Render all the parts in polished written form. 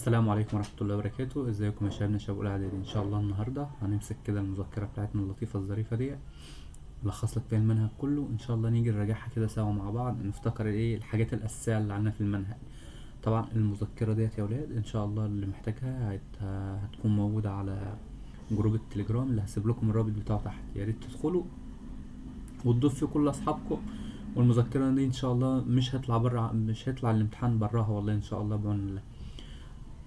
السلام عليكم ورحمة الله وبركاته. ازيكم يا شباب شباب اولى اعدادي؟ ان شاء الله النهارده هنمسك كده المذكرة بتاعتنا اللطيفة الظريفة دي، نلخص لك فيها المنهج كله ان شاء الله، نيجي نراجعها كده سوا مع بعض، نفتكر ايه الحاجات الاساسية اللي عندنا في المنهج. طبعا المذكرة ديت يا ولاد ان شاء الله اللي محتاجها هتكون موجودة على جروب التليجرام اللي هسيب لكم الرابط بتاعه تحت، يا ريت تدخلوا وتضيف فيه كل اصحابكم. والمذكرة دي ان شاء الله مش هيطلع الامتحان براها والله ان شاء الله بعون الله.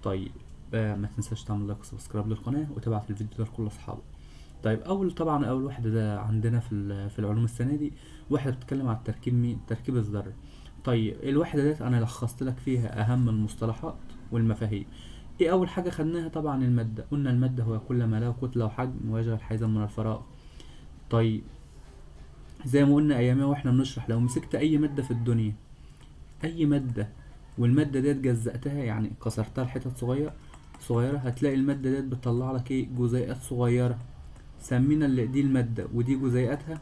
طيب ما تنساش تعمل لايك وسبسكرايب للقناة وتبعت الفيديو ده لكل اصحابك. طيب طبعا اول واحدة ده عندنا في العلوم السنة دي واحدة بتتكلم على التركيب، مين تركيب الذرة. طيب الوحدة ديت انا لخصت لك فيها اهم المصطلحات والمفاهيم. ايه اول حاجة خدناها؟ طبعا المادة، قلنا المادة هو كل ما له كتلة وحجم ويشغل حيزا من الفراغ. طيب زي ما قلنا ايامها واحنا بنشرح، لو مسكت اي مادة في الدنيا، اي مادة، والمادة ديت جزأتها يعني كسرتها لحتت صغيرة، هتلاقي المادة ديت بتطلع لك ايه؟ جزيئات صغيرة. سمينا اللي دي المادة ودي جزيئاتها.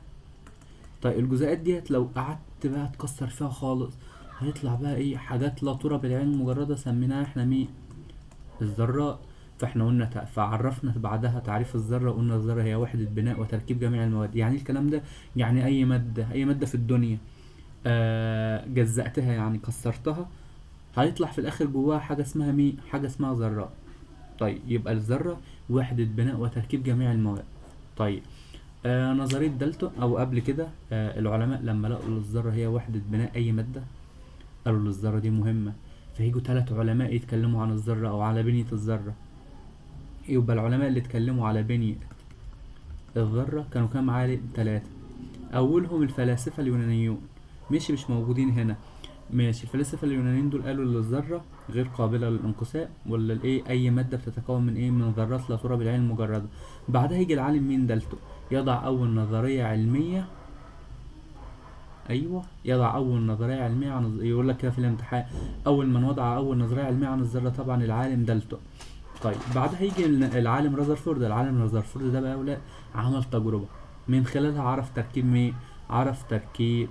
طيب الجزيئات ديت لو قعدت بقى تكسر فيها خالص هيطلع بقى ايه؟ حاجات لا ترى بالعين المجردة، سميناها احنا مين؟ الذرات. فاحنا قلنا فعرفنا بعدها تعريف الذرة، قلنا الذرة هي وحدة بناء وتركيب جميع المواد. يعني الكلام ده يعني اي مادة في الدنيا جزأتها يعني كسرتها، هيطلع في الاخر جواها حاجة اسمها مين؟ حاجة اسمها ذرات. طيب يبقى الذرة وحدة بناء وتركيب جميع المواد. طيب نظرية دالتون او قبل كده العلماء لما لقوا الذرة هي وحدة بناء اي مادة، قالوا الذرة دي مهمة، فيجوا 3 علماء يتكلموا عن الذرة او على بنية الذرة. يبقى العلماء اللي اتكلموا على بنية الذرة كانوا كام عالم؟ 3. اولهم الفلاسفة اليونانيون، مش موجودين هنا. ماشي، الفلاسفة اليونانيين دول قالوا ان الذرة غير قابلة للانقسام، ولا الايه؟ اي مادة بتتكون من ايه؟ من ذرات لا ترى بالعين المجردة. بعدها يجي العالم مين؟ دالتون، يضع اول نظرية علمية. ايوه، يضع اول نظرية علمية عن يقول لك كده في الامتحان، اول من وضع اول نظرية علمية عن الذرة طبعا العالم دالتون. طيب بعدها يجي العالم رذرفورد. العالم رذرفورد ده بقى ولا عمل تجربة من خلالها عرف تركيب مين؟ عرف تركيب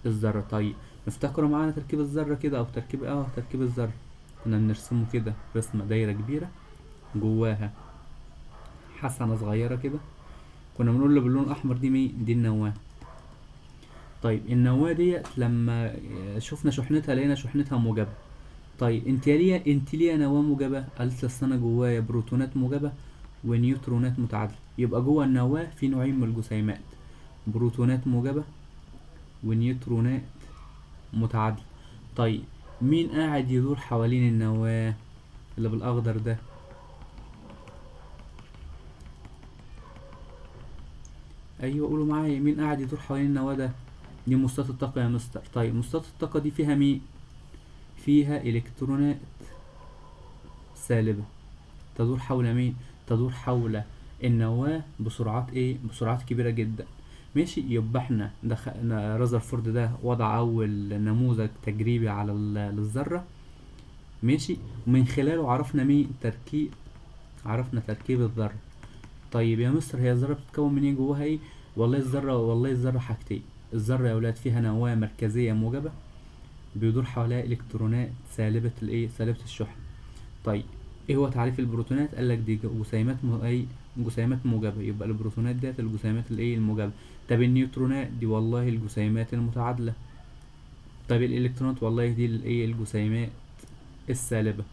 الذرة. طيب نفتكروا معانا تركيب الذرة كده، او تركيب الذرة كنا بنرسمه كده رسمة دايرة كبيرة جواها حسنة صغيرة كده، كنا بنقول له باللون الأحمر دي مين؟ دي النواة. طيب النواة ديت لما شفنا شحنتها لقينا شحنتها موجبة. طيب انت ليه نواة موجبة؟ قالت لي انا جوايا بروتونات موجبة ونيوترونات متعادلة. يبقى جوه النواة في نوعين من الجسيمات، بروتونات موجبة ونيوترونات متعادلة. طيب مين قاعد يدور حوالين النواة اللي بالاخضر ده؟ ايوه قولوا معايا، مين قاعد يدور حوالين النواة ده؟ دي مستوى الطاقة يا مستر. طيب مستوى الطاقة دي فيها مين؟ فيها الكترونات سالبة تدور حول مين؟ تدور حول النواة بسرعات ايه؟ بسرعات كبيرة جدا. ماشي، يبقى احنا دخلنا رذرفورد ده وضع اول نموذج تجريبي على للذرة. ماشي، ومن خلاله عرفنا مين؟ عرفنا تركيب الذرة. طيب يا مستر هي الذرة بتتكون من ايه؟ جواها ايه؟ والله الذرة حاجتين. الذرة يا ولاد فيها نواة مركزية موجبة بيدور حواليها الكترونات سالبة الايه؟ سالبة الشحن. طيب ايه هو تعريف البروتونات؟ قالك دي جسيمات موجبة. يبقى البروتونات ديت الجسيمات الايه؟ الموجبة. طب النيوترونات دي والله الجسيمات المتعادلة. طيب الالكترونات والله دي الايه؟ الجسيمات السالبة.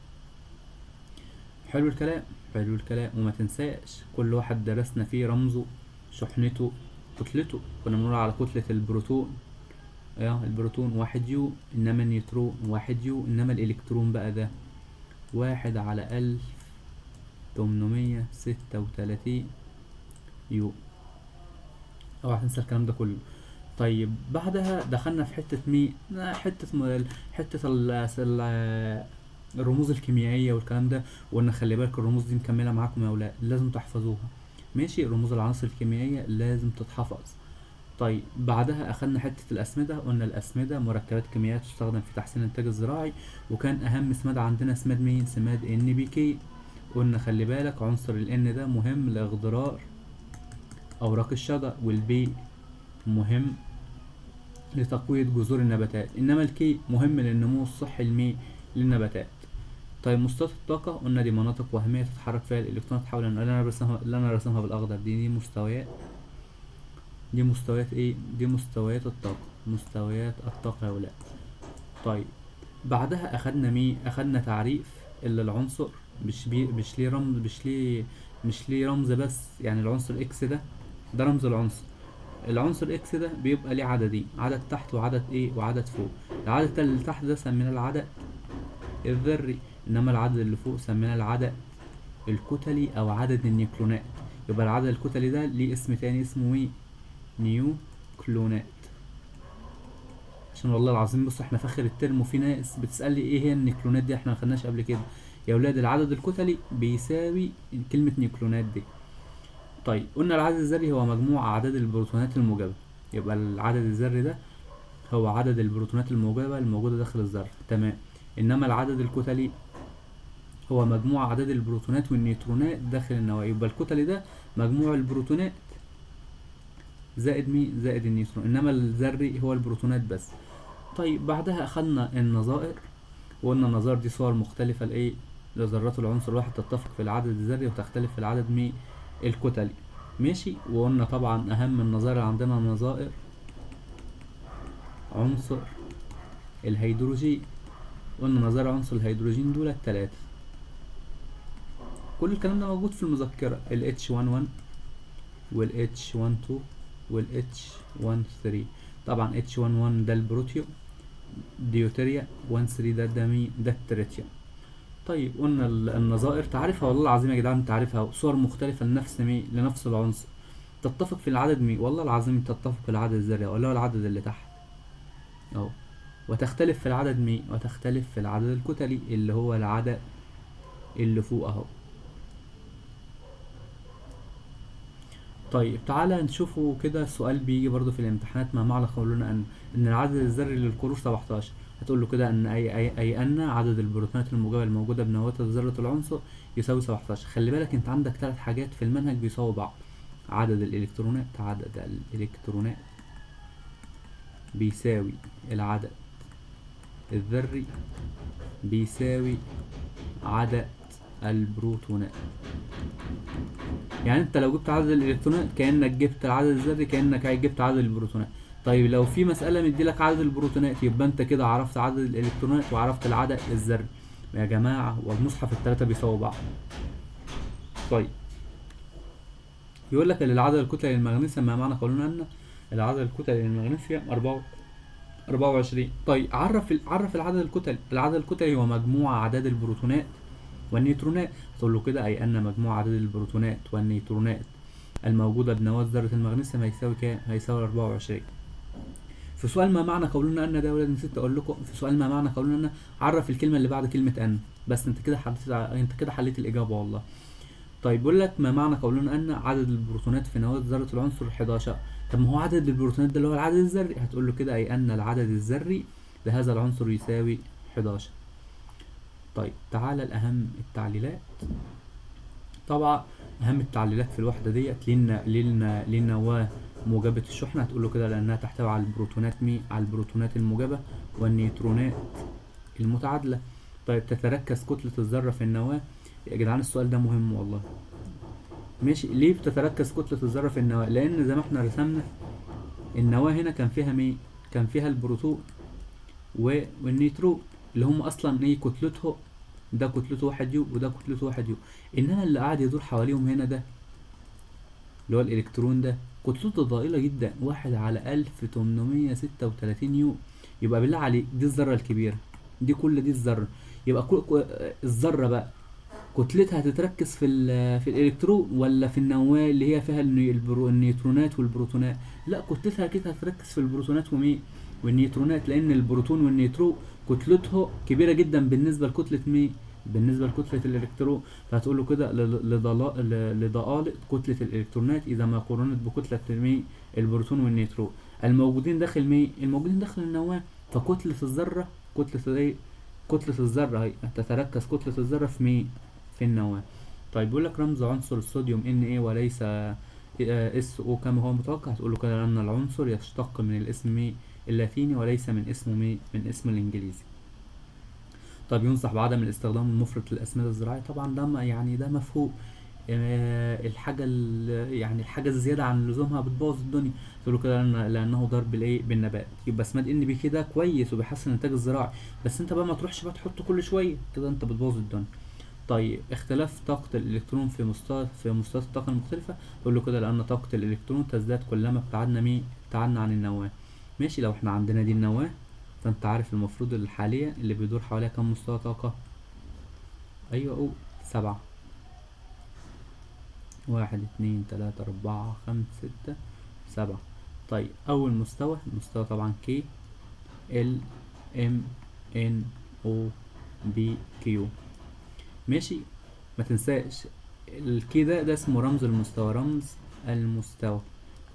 حلو الكلام، حلو الكلام. وما تنساش كل واحد درسنا فيه رمزه، شحنته، كتلته. كنا بنقول على كتلة البروتون البروتون 1 يو، انما النيوترون 1 يو، انما الالكترون بقى ده 1/1836 يو. اوعى تنسى الكلام ده كله. طيب بعدها دخلنا في حتة مين؟ حتة الرموز الكيميائية والكلام ده، وقلنا خلي بالك الرموز دي مكملة معاكم يا ولاد، لازم تحفظوها. ماشي، رموز العناصر الكيميائية لازم تتحفظ. طيب بعدها اخدنا حتة الاسمدة، قلنا الاسمدة مركبات كيميائية تستخدم في تحسين الانتاج الزراعي، وكان اهم سماد عندنا سماد مين؟ سماد NPK. قلنا خلي بالك عنصر ال N ده مهم لاخضرار اوراق الشجر، والبي مهم لتقوية جذور النباتات، انما الكي مهم للنمو الصحي للنباتات. طيب مستويات الطاقة قلنا دي مناطق وهمية تتحرك فيها الإلكترونات حول اللي أنا رسمها بالأخضر دي مستويات. دي مستويات ايه؟ دي مستويات الطاقة، مستويات الطاقة يا ولاد. طيب بعدها أخدنا مين؟ أخدنا تعريف اللي العنصر مش ليه رمز، مش ليه رمز بس، يعني العنصر اكس ده رمز العنصر. العنصر اكس ده بيبقى ليه عددين، عدد تحت وعدد ايه وعدد فوق. العدد اللي تحت ده سميناه العدد الذري، انما العدد اللي فوق سميناه العدد الكتلي او عدد النيوكلونات. يبقى العدد الكتلي ده ليه اسم تاني اسمه ايه؟ نيوكلونات. عشان والله العظيم بص احنا في اخر الترم وفي ناس بتسألي ايه هي النيوكلونات دي، احنا ما خدناش قبل كده. يا ولاد العدد الكتلي بيساوي كلمة نيوكلونات دي. طيب قلنا العدد الذري هو مجموع أعداد البروتونات الموجبة، يبقى العدد الذري ده هو عدد البروتونات الموجبة الموجودة داخل الذرة، تمام. إنما العدد الكتلي هو مجموع أعداد البروتونات والنيوترونات داخل النواة، يبقى الكتلي ده مجموع البروتونات زائد مين؟ زائد النيوترون، إنما الذري هو البروتونات بس. طيب بعدها أخدنا النظائر، وقلنا النظائر دي صور مختلفة لإيه؟ لذرات العنصر الواحد تتفق في العدد الذري وتختلف في العدد مين؟ الكتلي، ماشي. وقلنا طبعا أهم النظائر عندنا نظائر عنصر الهيدروجين. قلنا نظائر عنصر الهيدروجين دول التلاتة، كل الكلام ده موجود في المذكرة. ال H11 وال H12 وال H13. طبعا H11 ده البروتيوم ديوتيريا، 13 ده مين؟ ده التريتيوم. طيب قلنا النظائر تعرفها والله العظيم يا جدعان، تعرفها صور مختلفة لنفس مين؟ لنفس العنصر، تتفق في العدد مين؟ والله العظيم تتفق في العدد الذري ولا هو العدد اللي تحت اهو، وتختلف في العدد مين؟ وتختلف في العدد الكتلي اللي هو العدد اللي فوق اهو. طيب تعالى نشوفه كده، سؤال بيجي برضو في الامتحانات، ما معنى قولنا ان العدد الذري للقروش 17. هتقول له كده ان اي ان عدد البروتونات الموجبه الموجوده بنواه ذره العنصر يساوي 17. خلي بالك انت عندك 3 حاجات في المنهج بيساووا بعض: عدد الالكترونات بيساوي العدد الذري بيساوي عدد البروتونات. يعني انت لو جبت عدد الالكترونات كانك جبت العدد الذري، كانك جبت عدد البروتونات. طيب لو في مساله مديلك عدد البروتونات يبقى انت كده عرفت عدد الالكترونات وعرفت العدد الذري يا جماعه، والمصحف الثلاثه بيساووا بعض. طيب يقول لك العدد الكتلي للمغنيسيوم، ما معنى قولنا ان العدد الكتلي للمغنيسيوم 24. طيب عرف العدد الكتلي. العدد الكتلي هو مجموع اعداد البروتونات والنيوترونات. تقول له كده اي ان مجموع عدد البروتونات والنيوترونات الموجوده بنواه ذره المغنيسيوم هيساوي كام؟ هيساوي 24. في سؤال ما معنى قولنا ان ده يا ولاد نسيت اقول لكم، في سؤال ما معنى قولنا ان عرف الكلمه اللي بعد كلمه ان، بس انت كده حليت الاجابه والله. طيب بيقول لك ما معنى قولنا ان عدد البروتونات في نواه ذره العنصر 11. طب ما هو عدد البروتونات ده اللي هو العدد الذري، هتقول له كده اي ان العدد الذري لهذا العنصر يساوي 11. طيب تعالى الأهم التعليلات. طبعا أهم التعليلات في الوحدة ديت للنواة موجبة الشحنة، هتقول له كده لأنها تحتوي على البروتونات على البروتونات الموجبة والنيوترونات المتعادلة. طيب تتركز كتلة الذرة في النواة. يا جدعان السؤال ده مهم والله، ماشي. ليه بتتركز كتلة الذرة في النواة؟ لأن زي ما احنا رسمنا النواة هنا كان فيها مين؟ كان فيها البروتون والنيوترون اللي هم أصلا ايه كتلته، ده كتلته 1 يو وده كتلته 1 يو. انما اللي قاعد يدور حواليهم هنا ده اللي هو الالكترون ده كتلته ضئيلة جدا، 1/1836 يو. يبقى بالله عليك دي الذرة الكبيرة، دي كل دي الذرة. يبقى الذرة بقى كتلتها هتتركز في الالكترون ولا في النواة اللي هي فيها النيوترونات والبروتونات؟ لا كتلتها كده هتركز في البروتونات والنيوترونات، لان البروتون والنيوترون كتلته كبيرة جدا بالنسبة لكتلة بالنسبة لكتلة الالكترون. فهتقول له كده لضآلة كتلة الالكترونات اذا ما قارنت بكتلة البروتون والنيوترون الموجودين داخل الموجودين داخل النواة. فكتلة الذرة كتلة الذرة هي تتركز كتلة الذرة في النواة. طيب بيقول لك رمز عنصر الصوديوم Na وليس SO كما هو متوقع. هتقول له كده لأن العنصر يشتق من الاسم اللاتيني وليس من اسمه الإنجليزي. طب ينصح بعدم الاستخدام المفرط للأسمدة الزراعية؟ طبعا ده يعني ده مفهوم. الحاجة يعني الحاجة الزيادة عن لزومها بتبوظ الدنيا. تقولوا كده لأنه ضرب الإيه بالنبات. يبقى سماد ان بي كده كويس وبيحسن الإنتاج الزراعي، بس أنت بقى ما تروحش بقى تحطه كل شوية كده، أنت بتبوظ الدنيا. طيب اختلاف طاقة الإلكترون في مستويات الطاقة المختلفة. تقول له كده لأن طاقة الإلكترون تزداد كلما ابتعدنا عن النواة. ماشي، لو احنا عندنا دي النواة، فأنت عارف المفروض الحالية اللي بيدور حواليها كم مستوى طاقة؟ أيوة أقول 7. 1 2 3 4 5 6 7. طيب أول المستوى طبعا K L M N O B Q. ماشي، ما تنساش الكي ده اسمه رمز المستوى، رمز المستوى.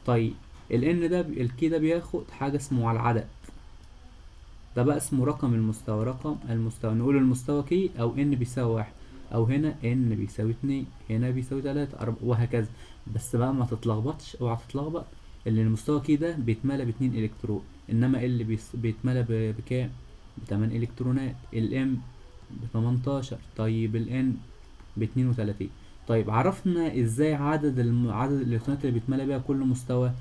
طيب الان ده الكي ده بياخد حاجة اسمه على العدد، ده بقى اسمه رقم المستوى، رقم المستوى. نقول المستوى كي او ان بيساوي 1، او هنا ان بيساوي 2، هنا بيساوي 3 وهكذا. بس بقى ما تتلخبطش، اوعى تتلخبط، اللي المستوى كي ده بيتملى ب2 الكترون، انما اللي بيتملى بكام؟ ب8 الكترونات. الام ب18. طيب الان ب32. طيب عرفنا ازاي عدد الالكترونات اللي بيتملى بيها كل مستوى؟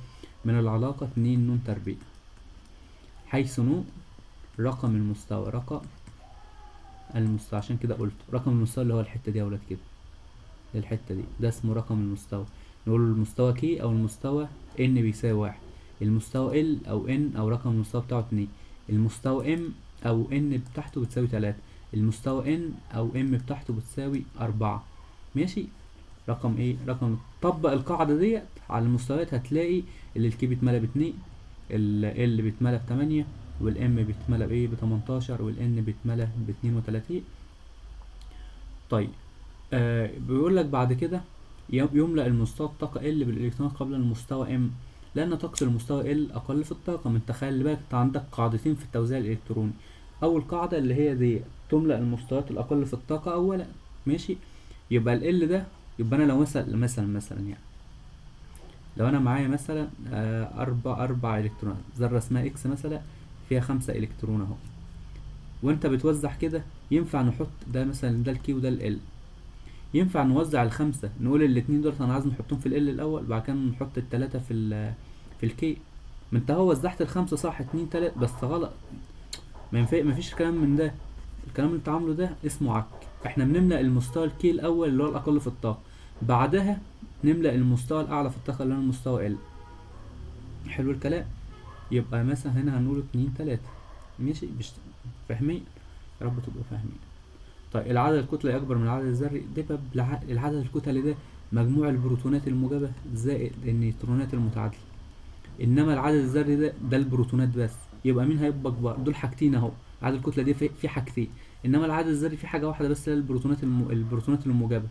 من العلاقة 2 ن تربيع، حيث ن رقم المستوى، رقم المستوى. عشان كده قلت رقم المستوى اللي هو الحتة دي يا ولاد كده، الحتة دي ده اسمه رقم المستوى. نقول المستوى كي او المستوى ان بيساوي 1، المستوى ال او ان او رقم المستوى بتاعه 2، المستوى ام او ان بتاعته بتساوي 3، المستوى ان او ام بتاعته بتساوي 4. ماشي، رقم ايه؟ رقم. طبق القاعدة ديت على المستويات، هتلاقي اللي الكي بيتملى ب2، ال بيتملى ب8، والام بيتملى بايه؟ ب18، والان بيتملى ب32. طيب بيقول لك بعد كده يملأ المستوى الطاقة ال بالالكترونات قبل المستوى ام، لان طاقة المستوى ال اقل في الطاقة. من تخيل بالك انت عندك قاعدتين في التوزيع الالكتروني، اول قاعدة اللي هي دي تملأ المستويات الاقل في الطاقة اولا. ماشي، يبقى ال ده، يبقى انا لو مثلا يعني لو انا معايا مثلا اربع الكترونات، ذرة اسمها اكس مثلا فيها 5 الكترون اهو، وانت بتوزع كده، ينفع نحط ده مثلا ده الكي وده ال، ينفع نوزع ال5، نقول الاتنين دول انا عايز نحطهم في ال الاول، بعد كده نحط ال3 في الكي. ما انت هو وزعت ال5 صح 2 3، بس غلط. مفيش كلام من ده، الكلام اللي انت عامله ده اسمه عك. احنا بنملأ المستوى الكي الاول اللي هو الاقل في الطاقة، بعدها نملأ المستوى الاعلى في الطاقة اللي هو المستوى ال. حلو الكلام. يبقى مثلا هنا هنقول 2 3. ماشي، فاهمين؟ يا رب تبقوا فاهمين. طيب العدد الكتلي اكبر من العدد الذري، ده بقى العدد الكتلي ده مجموع البروتونات الموجبة زائد النيوترونات المتعادلة، انما العدد الذري ده البروتونات بس. يبقى مين هيبقى اكبر؟ دول حاجتين اهو، عدد الكتلة دي في حاجتين، انما العدد الذري في حاجة واحدة بس، هي البروتونات الموجبة.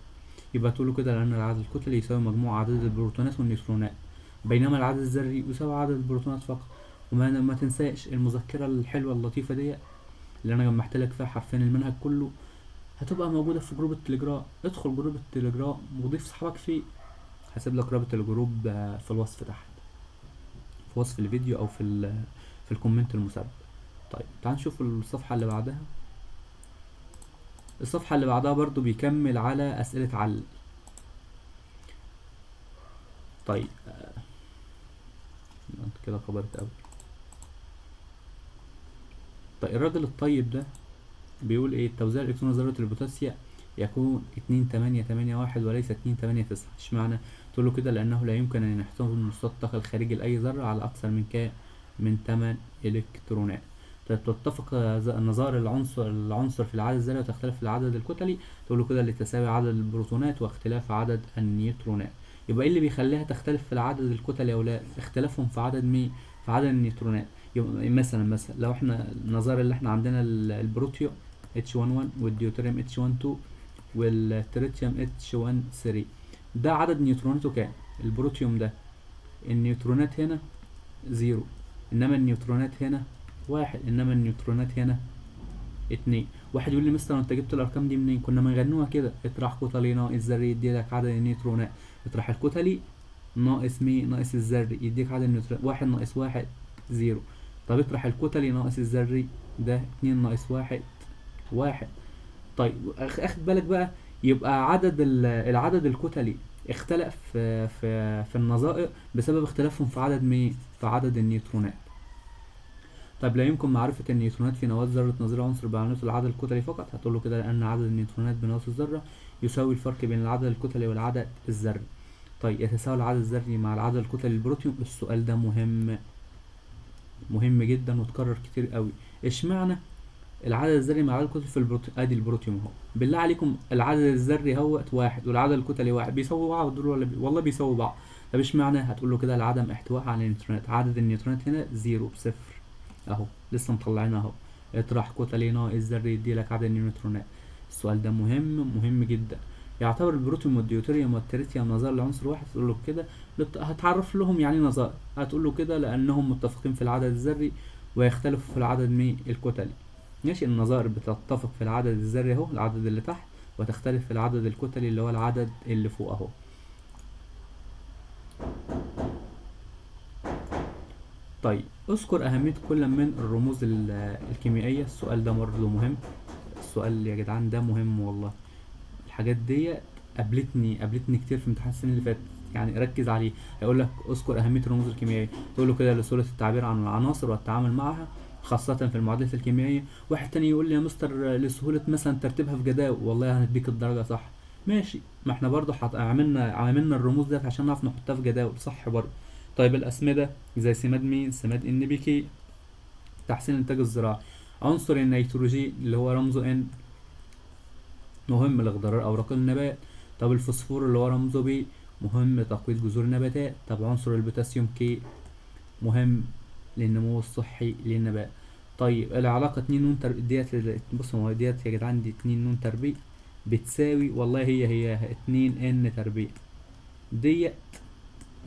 يبقى تقولوا كده لان العدد الكتلي يساوي مجموع عدد البروتونات والنيوترونات، بينما العدد الذري يساوي عدد البروتونات فقط. وما تنساش المذكرة الحلوة اللطيفة دي اللي انا جمعت لك فيها حرفيا المنهج كله، هتبقى موجودة في جروب التليجرام. ادخل جروب التليجرام وضيف صحابك فيه، هسيب لك رابط الجروب في الوصف تحت، في وصف الفيديو او في الكومنت المسبب. طيب تعال نشوف الصفحة اللي بعدها. الصفحة اللي بعدها برضو بيكمل على اسئلة علل. طيب انت كده كبرت اوي. طيب الراجل الطيب ده بيقول ايه؟ توزيع الالكترون ذرة البوتاسيوم يكون 2 8 8 1 وليس 2 8 9. اشمعنى؟ تقول له كده لانه لا يمكن ان يحتوي مستوى الطاقة الخارجي لاي ذرة على اكثر من 8 الكترونات. طيب تتفق نظائر العنصر في العدد الذري وتختلف في العدد الكتلي. تقول له كده لتساوي عدد البروتونات واختلاف عدد النيوترونات. يبقى ايه اللي بيخليها تختلف في العدد الكتلي يا ولاد؟ اختلافهم في عدد في عدد النيوترونات. يبقى مثلا لو احنا النظائر اللي احنا عندنا البروتيوم H11 والديوتريوم H12 والتريتيوم H13، ده عدد نيوتروناته كام؟ البروتيوم ده النيوترونات هنا 0، انما النيوترونات هنا 1، انما النيوترونات هنا 2. واحد يقول لي مستر انت جبت الارقام دي منين؟ كنا بنغنوها كده، اطرح كتلي ناقص ذري يديلك عدد النيوترونات، اطرح الكتلي ناقص الذري يديك عدد النيوترونات، 1 ناقص 1 0. طب اطرح الكتلي ناقص الذري، ده 2 ناقص 1 واحد. طيب اخد بالك بقى، يبقى العدد الكتلي اختلف في النظائر بسبب اختلافهم في عدد مين، في عدد النيوترونات. طيب لا يمكن معرفة النيوترونات في نواة ذرة نظير عنصر بعملية العدد الكتلي فقط، هتقول له كده لأن عدد النيوترونات بنواة الذرة يساوي الفرق بين العدد الكتلي والعدد الذري. طيب يتساوي العدد الذري مع العدد الكتلي للبروتيوم. السؤال ده مهم جدا وتكرر كتير قوي. اشمعنى العدد الذري مع العدد الكتلي في البروتيوم؟ ادي البروتيوم اهو، بالله عليكم العدد الذري هو واحد والعدد الكتلي واحد، بيساووا بعض دول ولا والله بيساووا بعض. طب اشمعنى؟ هتقول له كده لعدم احتواء على النيوترونات. عدد النيوترونات هنا زيرو، بصفر اهو، لسه مطلعينها اهو. اطرح كتلي ناقص ذري يديلك عدد النيوترونات. السؤال ده مهم جدا. يعتبر البروتون والديوتيريوم والتريتيوم نظائر لعنصر واحد. تقول له كده، هتعرف لهم يعني نظائر، هتقول له كده لانهم متفقين في العدد الذري ويختلفوا في العدد الكتلي. ماشي، النظائر بتتفق في العدد الذري اهو، العدد اللي تحت، وتختلف في العدد الكتلي اللي هو العدد اللي فوق اهو. طيب اذكر اهمية كل من الرموز الكيميائية. السؤال ده برضه مهم. السؤال يا جدعان ده مهم والله. الحاجات دي قابلتني كتير في امتحان السنة اللي فاتت، يعني ركز عليه. هيقول لك اذكر اهمية الرموز الكيميائية، تقول له كده لسهولة التعبير عن العناصر والتعامل معها خاصة في المعادلات الكيميائية. واحد تاني يقول لي يا مستر لسهولة مثلا ترتيبها في جداول. والله هنديك الدرجة صح، ماشي، ما احنا برضه عملنا الرموز ديت عشان نعرف نحطها في جداول، صح برضه. طيب الأسمدة زي سماد مين؟ سماد NPK، تحسين الإنتاج الزراعي. عنصر النيتروجين اللي هو رمزه N، مهم لإخضار أوراق النبات. طب الفوسفور اللي هو رمزه B، مهم لتقويض جذور النباتات. طب عنصر البوتاسيوم K، مهم للنمو الصحي للنبات. طيب العلاقة 2 نون تربيع ديت، بصوا هو ديت يا جدعان، دي 2 نون تربيع بتساوي، والله هي 2 N تربيع، ديت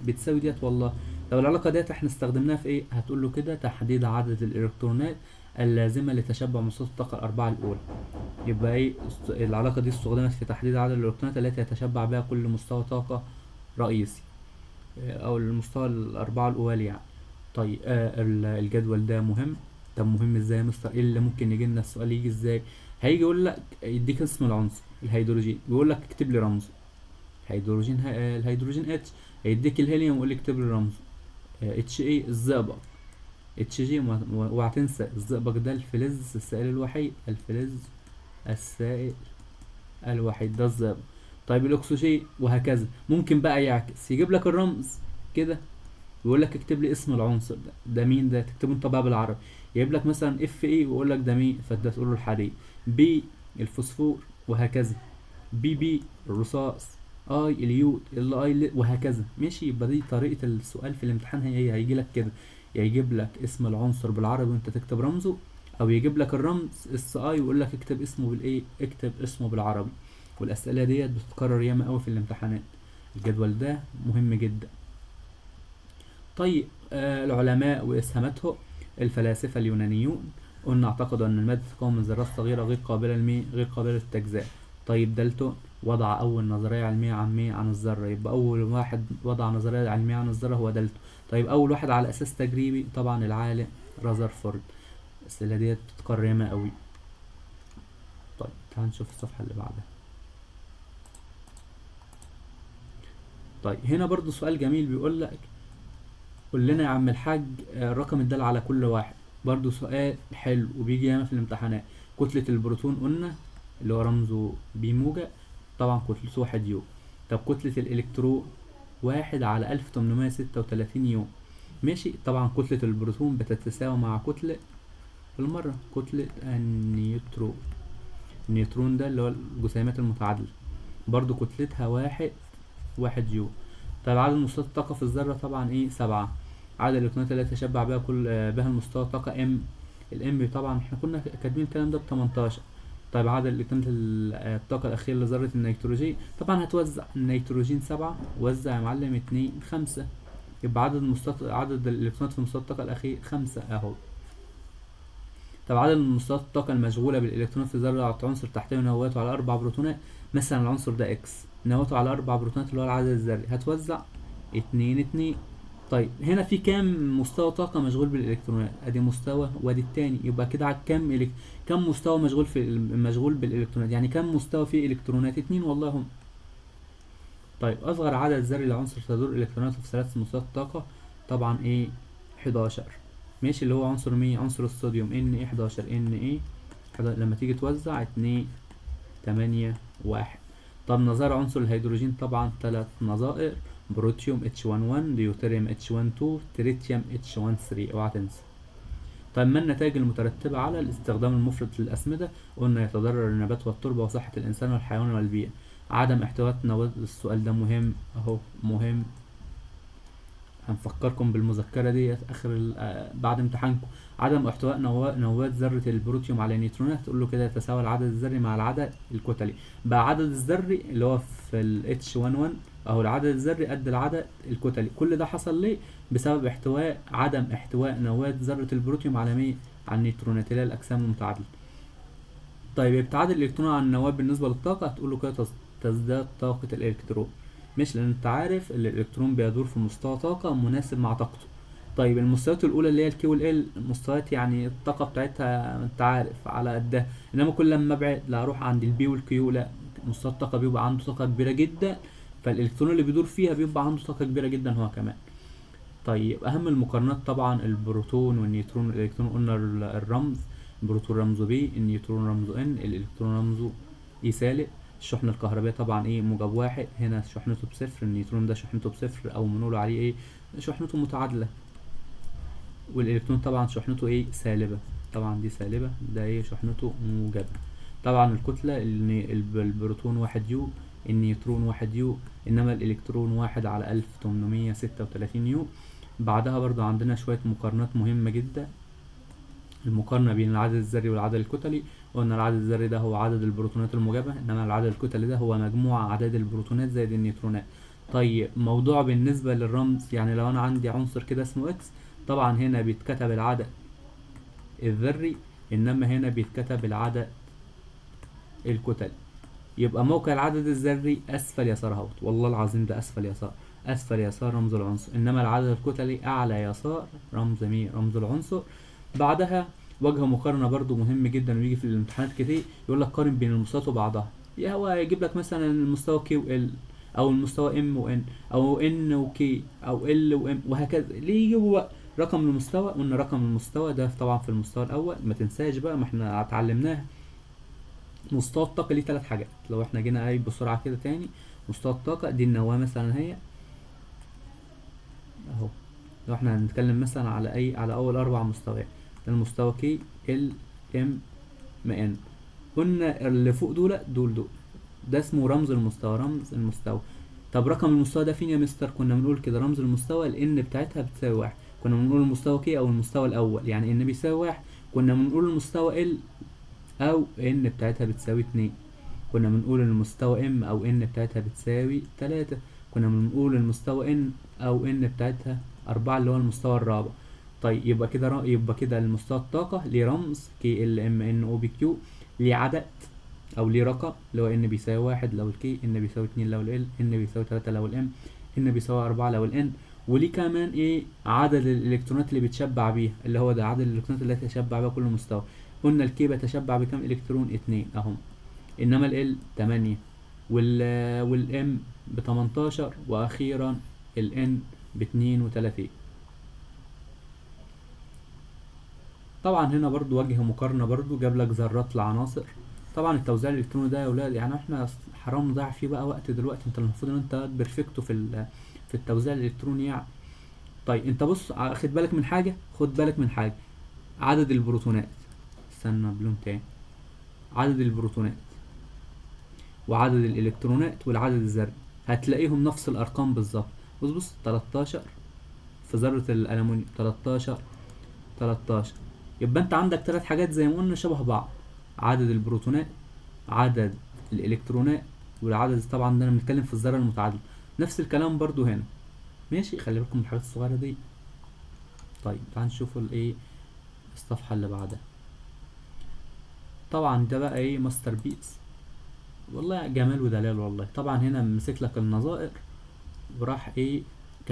بتساوي ديت والله. لو العلاقة ديت احنا استخدمناها في ايه؟ هتقول له كده تحديد عدد الالكترونات اللازمة لتشبع مصادر الطاقة الأربعة الأولى. يبقى ايه العلاقة دي؟ استخدمت في تحديد عدد الالكترونات التي يتشبع بها كل مستوى طاقة رئيسي، او المستوى الأربعة الأولى يعني. طيب الجدول ده مهم. طب مهم ازاي يا مستر؟ ايه اللي ممكن يجي لنا السؤال يجي ازاي؟ هيجي يقول لك، يديك اسم العنصر الهيدروجين، يقول لك اكتب لي رمزه. الهيدروجين اتش. هيديك الهيليوم ويقول لك اكتب لي رمزه اتش اي. الزئبق اتش جي، وهتنسى الزئبق ده الفلز السائل الوحيد، الفلز السائل الوحيد ده الزئبق. طيب الاكسجين، وهكذا. ممكن بقى يعكس، يجيب لك الرمز كده ويقول لك اكتب لي اسم العنصر ده مين ده، تكتبه انت بقى بالعربي. يجيب لك مثلا اف اي ويقول لك ده مين، فانت تقول له الحديد. بي الفوسفور، وهكذا. بي الرصاص. اي اليود، وهكذا. ماشي، يبقى دي طريقة السؤال في الامتحان. هيجي لك كده، يا يجيب لك اسم العنصر بالعربي وانت تكتب رمزه، او يجيب لك الرمز اس اي ويقول لك اكتب اسمه بالايه، اكتب اسمه بالعربي. والاسئله ديت بتتكرر ياما قوي في الامتحانات. الجدول ده مهم جدا. طيب العلماء واسهاماتهم. الفلاسفه اليونانيون قلنا اعتقدوا ان الماده تتكون من ذرات صغيره غير قابله للتجزئه. طيب دالتون وضع اول نظريه علميه عن الذره. يبقى اول واحد وضع نظريه علميه عن الذره هو دالتون. طيب اول واحد على اساس تجريبي طبعا العالم رذرفورد. الاسئله ديت بتتكرر ياما قوي. طيب تعال نشوف الصفحه اللي بعدها. طيب هنا برضو سؤال جميل، بيقول لك قول لنا يا عم الحاج الرقم الدال على كل واحد. برضو سؤال حلو وبيجي ياما في الامتحانات. كتلة البروتون قلنا اللي هو رمزه بي موجة، طبعا كتلته 1 يو. طب كتلة الإلكترون 1 على 1836 يو. ماشي، طبعا كتلة البروتون بتتساوي مع كتلة بالمرة كتلة النيوترون. النيوترون ده اللي هو الجسيمات المتعادلة، برضو كتلتها 1 يو. طيب عدد مستويات الطاقة في الذرة طبعا ايه 7. عدد الإلكترونات التي يتشبع بها بها المستوى الطاقة ام. الام طبعا احنا كنا كاتبين الكلام ده ب18. طيب عدد الإلكترونات الطاقة الأخيرة لذرة النيتروجين، طبعا هتوزع النيتروجين 7، وزع يا معلم 2 5. يبقى عدد الإلكترونات في مستوى الطاقة الأخير 5 اهو. طب عدد مستويات الطاقة المشغولة بالإلكترون في ذرة عنصر تحتوي نواته على 4 بروتونات. مثلا العنصر ده اكس، نواته على 4 بروتونات اللي هو العدد الذري، هتوزع 2 2. طيب هنا في كام مستوى طاقة مشغول بالإلكترونات؟ ادي مستوى وادي التاني، يبقى كده على كام مستوى مشغول مشغول بالإلكترونات، يعني كام مستوى فيه إلكترونات؟ اتنين والله هم. طيب أصغر عدد ذري لعنصر تدور إلكتروناته في ثلاث مستويات الطاقة، طبعا ايه 11. ماشي، اللي هو عنصر مين؟ عنصر الصوديوم ان ايه 11 ان ايه لما تيجي توزع 2 8 1. طب نظائر عنصر الهيدروجين طبعا ثلاث نظائر، بروتيوم H11، ديوتيريوم H12، تريتيوم H13، اوعى تنسى. طيب ما النتائج المترتبة على الاستخدام المفرط للأسمدة؟ قلنا يتضرر النبات والتربة وصحة الإنسان والحيوان والبيئة. عدم احتواء السؤال ده مهم اهو، مهم، هنفكركم بالمذكرة دي آخر بعد امتحانكم. عدم احتواء نواة ذرة البروتيوم على نيوترونات، تقول له كده يتساوى العدد الذري مع العدد الكتلي. بقى عدد الذري اللي هو في ال H11 أو العدد الذري قد العدد الكتلي. كل ده حصل ليه؟ بسبب عدم احتواء نواة ذرة البروتيوم على مين؟ على النيوترونات اللي هي الأجسام المتعادلة. طيب ابتعاد الإلكترون عن النواة بالنسبة للطاقة، هتقول له كده تزداد طاقة الإلكترون. مش لان انت عارف الالكترون بيدور في مستوى طاقة مناسب مع طاقته. طيب المستويات الاولى اللي هي الكي والال، مستويات يعني الطاقة بتاعتها انت عارف على قدها، انما كل لما ابعد لا اروح عند البي والكيو، لا مستوى الطاقة بيبقى عنده طاقة كبيرة جدا، فالالكترون اللي بيدور فيها بيبقى عنده طاقة كبيرة جدا هو كمان. طيب اهم المقارنات طبعا البروتون والنيوترون والالكترون، قلنا الرمز، البروتون رمزه بي، النيوترون رمزه ان، الالكترون رمزه اي سالب. الشحنة الكهربائية طبعا ايه موجب واحد، هنا شحنته بصفر، النيوترون ده شحنته بصفر او بنقول عليه ايه شحنته متعادلة. والالكترون طبعا شحنته ايه سالبة، طبعا دي سالبة، ده ايه شحنته موجبة. طبعا الكتلة البروتون 1 يو، النيوترون 1 يو، انما الالكترون 1 على 1836 يو. بعدها برضو عندنا شوية مقارنات مهمة جدا، المقارنة بين العدد الذري والعدد الكتلي. قلنا العدد الذري ده هو عدد البروتونات الموجبة، انما العدد الكتلي ده هو مجموع اعداد البروتونات زائد النيوترونات. طيب موضوع بالنسبة للرمز، يعني لو انا عندي عنصر كده اسمه اكس، طبعا هنا بيتكتب العدد الذري، انما هنا بيتكتب العدد الكتلي. يبقى موقع العدد الذري اسفل يسار اهوت، والله العظيم ده اسفل يسار، اسفل يسار رمز العنصر، انما العدد الكتلي اعلى يسار رمز مين؟ رمز العنصر. بعدها وجه مقارنة برضو مهم جدا ويجي في الامتحانات كتير، يقول لك قارن بين المستويات وبعضها. يا هو يجيب لك مثلا المستوى كي وال، او المستوى ام وان، او ان وكي، او ال وام، وهكذا. ليه يجيبوا بقى رقم المستوى؟ قلنا رقم المستوى ده طبعا في المستوى الاول، ما تنساش بقى ما احنا اتعلمناها. مستوى الطاقة ليه 3 حاجات، لو احنا جينا اي بسرعة كده تاني، مستوى الطاقة دي النواة مثلا هي اهو، لو احنا هنتكلم مثلا على اول 4 مستويات، المستوى كي ال ام ان، قلنا اللي فوق دول ده اسمه رمز المستوى، رمز المستوى. طب رقم المستوى ده فين يا مستر؟ كنا بنقول كده رمز المستوى الان بتاعتها بتساوي 1، كنا بنقول المستوى كي او المستوى الاول يعني ان بيساوي 1، كنا بنقول المستوى ال او ان بتاعتها بتساوي 2، كنا بنقول المستوى ام او ان بتاعتها بتساوي 3، كنا بنقول المستوى ان او ان بتاعتها 4 اللي هو المستوى الرابع. طيب يبقى كده المستوى الطاقة ليه رمز كي ال ام ان او بي كيو، ليه عدد او ليه رقم اللي هو ان بيساوي 1 لو الكي، ان بيساوي 2 لو ال، ان بيساوي 3 لو الام، ان بيساوي 4 لو الان. وليه كمان ايه عدد الالكترونات اللي بيتشبع بيها، اللي هو ده عدد الالكترونات اللي يتشبع بيها كل مستوى. قلنا الكي بيتشبع بكام الكترون؟ 2 اهم، انما ال 8، والام ب 18، واخيرا الان ب 32. طبعا هنا برضو وجه مقارنة، برضو جاب لك ذرات العناصر. طبعا التوزيع الالكتروني ده يا ولاد يعني احنا حرام نضيع فيه بقى وقت دلوقتي، انت المفروض ان انت بيرفكتو في التوزيع الالكتروني يعني. طيب انت بص خد بالك من حاجة، خد بالك من حاجة، عدد البروتونات، استنى بلون تاني، عدد البروتونات وعدد الالكترونات والعدد الذري هتلاقيهم نفس الارقام بالظبط. بص 13 في ذرة الالومنيوم، 13 يبقى انت عندك 3 حاجات زي ما قلنا شبه بعض، عدد البروتونات، عدد الالكترونات، والعدد طبعا ده انا بنتكلم في الذرة المتعادلة. نفس الكلام برضو هنا، ماشي، خلي بالكم من الحاجات الصغيرة دي. طيب تعال نشوف الايه الصفحة اللي بعدها. طبعا ده بقى ايه ماستر بيس، والله جمال ودلال والله. طبعا هنا مسك لك النظائر وراح ايه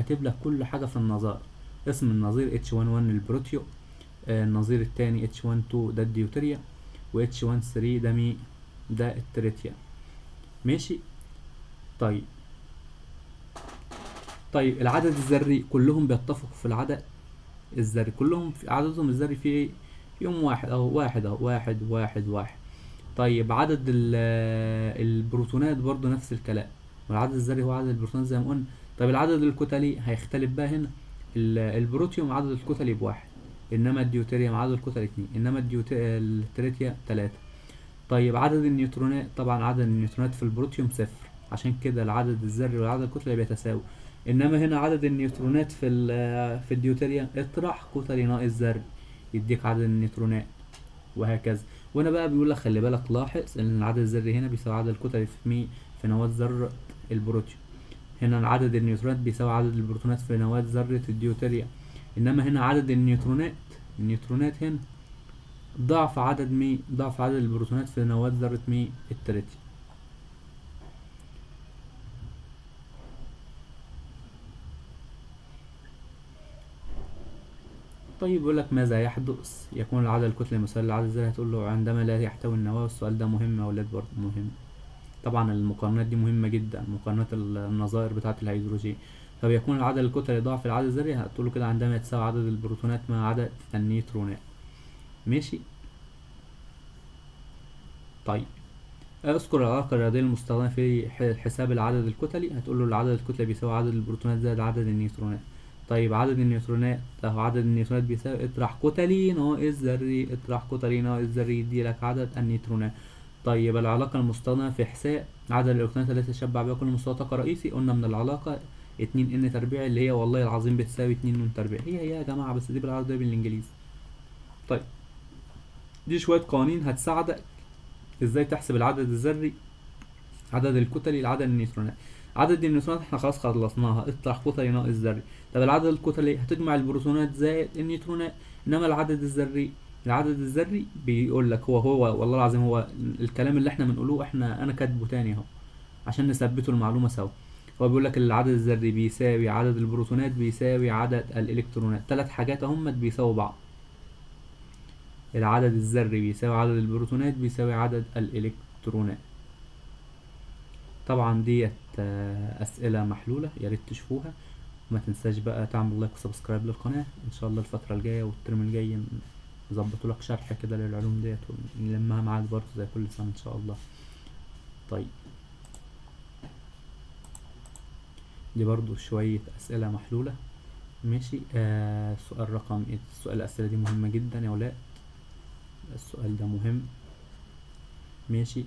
كاتب لك كل حاجة في النظائر. اسم النظير H11 البروتيو، النظير التاني H12 ده الديوتيريا، و H13 ده ده التريتيا. ماشي. طيب العدد الذري كلهم بيتفقوا في العدد الذري، كلهم في عددهم الذري في ايه؟ فيهم واحد اهو، واحد اهو، واحد واحد واحد. طيب عدد البروتونات برضو نفس الكلام، والعدد الذري هو عدد البروتونات زي ما قلنا. طيب العدد الكتلي هيختلف بقى هنا، البروتيوم عدد الكتلي بواحد، انما الديوتيريوم عدد الكتلي اتنين، انما التريتيا تلاتة. طيب عدد النيوترونات، طبعا عدد النيوترونات في البروتيوم صفر، عشان كده العدد الذري والعدد الكتلي بيتساوي. انما هنا عدد النيوترونات في الديوتيريوم اطرح كتلي ناقص ذري يديك عدد النيوترونات، وهكذا. وهنا بقى بيقول لك خلي بالك، لاحظ ان العدد الذري هنا بيساوي عدد الكتل في نواة ذرة البروتيوم. هنا عدد النيوترونات بيساوي عدد البروتونات في نواة ذرة الديوتيريوم، انما هنا عدد النيوترونات هنا ضعف عدد البروتونات في نواة ذرة التريتيوم. طيب يقول لك ماذا يحدث يكون العدد الكتلي مساوي للعدد الذري؟ هتقول له عندما لا يحتوي النواة. والسؤال ده مهم يا ولاد، برضه مهم. طبعا المقارنات دي مهمة جدا، مقارنات النظائر بتاعة الهيدروجين. طب يكون العدد الكتلي ضعف العدد الذري، هتقول له كده عندما يتساوي عدد البروتونات مع عدد النيوترونات. ماشي. طيب اذكر العلاقة الرياضية المستخدمة في حساب العدد الكتلي. هتقول له العدد الكتلي بيساوي عدد البروتونات زائد عدد النيوترونات. طيب عدد النيوترونات اهو، عدد النيوترونات بيساوي اطرح كتلي ناقص ذري، اطرح كتلي ناقص ذري يديلك عدد النيوترونات. طيب العلاقة المستخدمة في حساب عدد الإلكترونات التي تشبع بها كل مستوى طاقة رئيسي، قلنا من العلاقة 2 n تربيع اللي هي والله العظيم بتساوي 2 ن تربيع، هي يا جماعة، بس دي بالعربي بالإنجليزي. طيب دي شوية قوانين هتساعدك ازاي تحسب العدد الذري، عدد الكتلي، العدد النيوترونات. عدد النيوترونات احنا خلاص خلصناها، اطرح كتلي ناقص ذري. طب العدد الكتلي هتجمع البروتونات زائد النيوترونات. انما العدد الذري بيقول لك هو والله العظيم، هو الكلام اللي احنا بنقوله انا كاتبه تاني اهو عشان نثبته المعلومه سوا. هو بيقول لك العدد الذري بيساوي عدد البروتونات بيساوي عدد الالكترونات، 3 حاجات اهم بيساووا بعض. العدد الذري بيساوي عدد البروتونات بيساوي عدد الالكترونات. طبعا ديت اسئله محلوله، يا ريت تشوفوها. وما تنساش بقى تعمل لايك وسبسكرايب للقناه. ان شاء الله الفتره الجايه والترم الجاي نظبطوا لك شرح كده للعلوم ديت ونلمها معاك برضه زي كل سنه ان شاء الله. طيب دي برضو شويه اسئله محلوله. ماشي. سؤال رقم السؤال، الاسئله دي مهمه جدا يا ولاد، السؤال ده مهم. ماشي،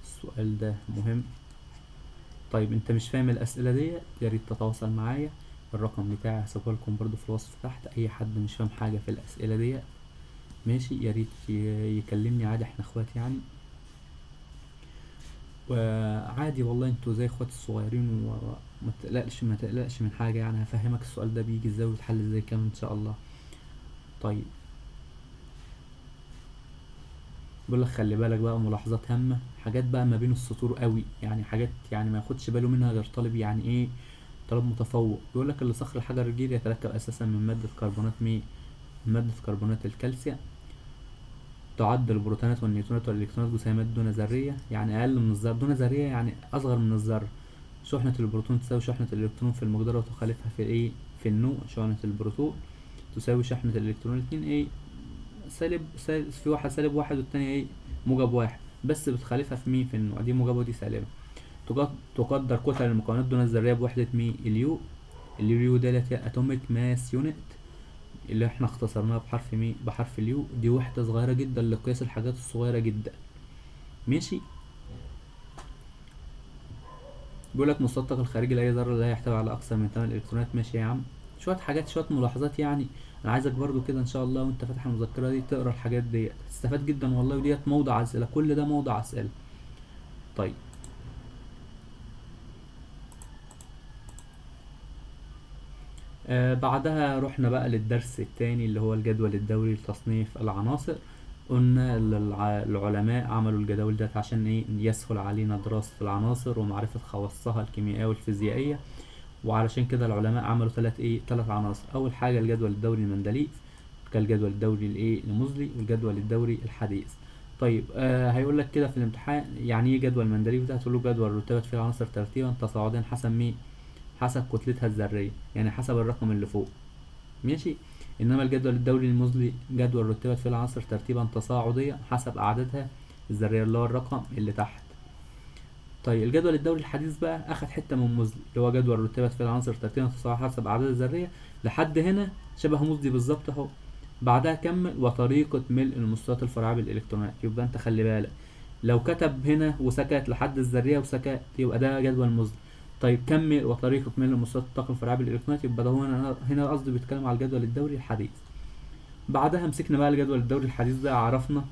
السؤال ده مهم. طيب انت مش فاهم الاسئله دي، يا ريت تتواصل معايا، الرقم بتاعي هسيبه لكم برضو في الوصف تحت. اي حد مش فاهم حاجه في الاسئله دي ماشي يا ريت يكلمني عادي، احنا اخوات يعني، وعادي والله انتوا زي اخوات الصغيرين، وما تقلقش من حاجه يعني. هفهمك السؤال ده بيجي ازاي ويتحل ازاي كمان ان شاء الله. طيب بقول لك خلي بالك بقى، ملاحظات هامه، حاجات بقى ما بين السطور قوي يعني، حاجات يعني ما ياخدش باله منها غير طالب يعني ايه، طالب متفوق. بيقول لك اللي صخر الحجر الجيري يتركب اساسا من ماده كربونات الكالسيوم. تعد البروتونات والنيوترونات والالكترونات جسيمات دون ذريه، يعني اقل من الذره، دون ذريه يعني اصغر من الذره. شحنه البروتون تساوي شحنه الالكترون في المقدار وتخالفها في ايه، في النوع. شحنه البروتون تساوي شحنه الالكترون، الاتنين ايه، سالب في واحد سالب واحد والتانية ايه، موجب واحد، بس بتخالفها في في النوع، دي موجبة ودي سالبة. تقدر كتل المكونات دون الذرية بوحدة اليو. اليو ديت هي اتوميك ماس يونت، اللي احنا اختصرناها بحرف اليو. دي وحدة صغيرة جدا لقياس الحاجات الصغيرة جدا. ماشي. بيقولك مستوى الطاقة الخارجي لأي ذرة لا يحتوي على أكثر من 8 إلكترونات. ماشي يا عم، شوية حاجات، شوية ملاحظات يعني. أنا عايزك برضو كده إن شاء الله وأنت فاتح المذكرة دي تقرا الحاجات دي، تستفاد جدا والله، وديت موضع أسئلة، كل ده موضع أسئلة. طيب بعدها رحنا بقى للدرس التاني اللي هو الجدول الدوري لتصنيف العناصر. قلنا العلماء عملوا الجداول ده عشان ايه، يسهل علينا دراسة العناصر ومعرفة خواصها الكيميائية والفيزيائية، وعلشان كده العلماء عملوا تلات عناصر. اول حاجه الجدول الدوري المندليف، كالجدول الدوري الموزلي، والجدول الدوري الحديث. طيب هيقول لك كده في الامتحان يعني ايه جدول مندليف ده؟ هتقول له جدول رتبت فيه العناصر ترتيبا تصاعديا حسب مين؟ حسب كتلتها الذريه، يعني حسب الرقم اللي فوق. ماشي. انما الجدول الدوري الموزلي جدول رتبت فيه العناصر ترتيبا تصاعديا حسب اعدادها الذريه، اللي هو الرقم اللي تحت. طيب الجدول الدوري الحديث بقى اخد حته من موزلي، اللي هو جدول رتبت فيه العناصر ترتيبا تصاعديا حسب اعداد الذريه. لحد هنا شبه موزلي بالظبط اهو. بعدها كمل وطريقة ملء المستويات الفرعية بالإلكترونات. يبقى أنت خلي بالك، لو كتب هنا وسكت لحد الذرية وسكت يبقى ده جدول مزن. طيب كمل وطريقة ملء مستويات الطاقة الفرعية بالإلكترونات، يبقى ده هنا قصدي بيتكلم على الجدول الدوري الحديث. بعدها مسكنا بقى الجدول الدوري الحديث ده، عرفنا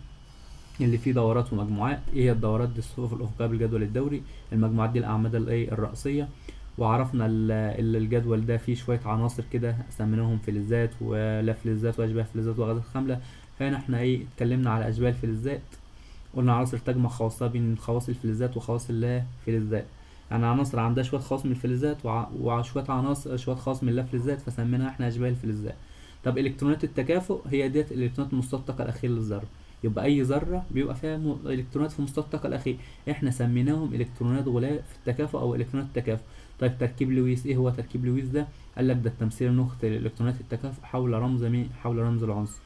اللي فيه دورات ومجموعات. ايه هي الدورات دي؟ الصفوف الأفقية بالجدول الدوري. المجموعات دي الأعمدة الرأسية. وعرفنا الجدول ده فيه شوية عناصر كده سميناهم فلزات ولا فلزات وأشباه فلزات وغازات خاملة. هنا احنا اتكلمنا على أشباه الفلزات، قلنا عناصر تجمع خواصها بين خواص الفلزات وخواص اللا فلزات. يعني عناصر عندها شوية خواص من الفلزات وشوية عناصر شوية خواص من اللا فلزات، فسميناها احنا أشباه الفلزات. طب إلكترونات التكافؤ هي ديت الإلكترونات مستوى الطاقة الأخير للذرة. يبقى أي ذرة بيبقى فيها إلكترونات في مستوى الطاقة الأخير، احنا سميناهم إلكترونات غلاف في التكافؤ أو إلكترونات التكافؤ. طيب تركيب لويس، ايه هو تركيب لويس ده؟ قال لك ده التمثيل نقطة الإلكترونات التكافؤ حول رمز مين؟ حول رمز العنصر.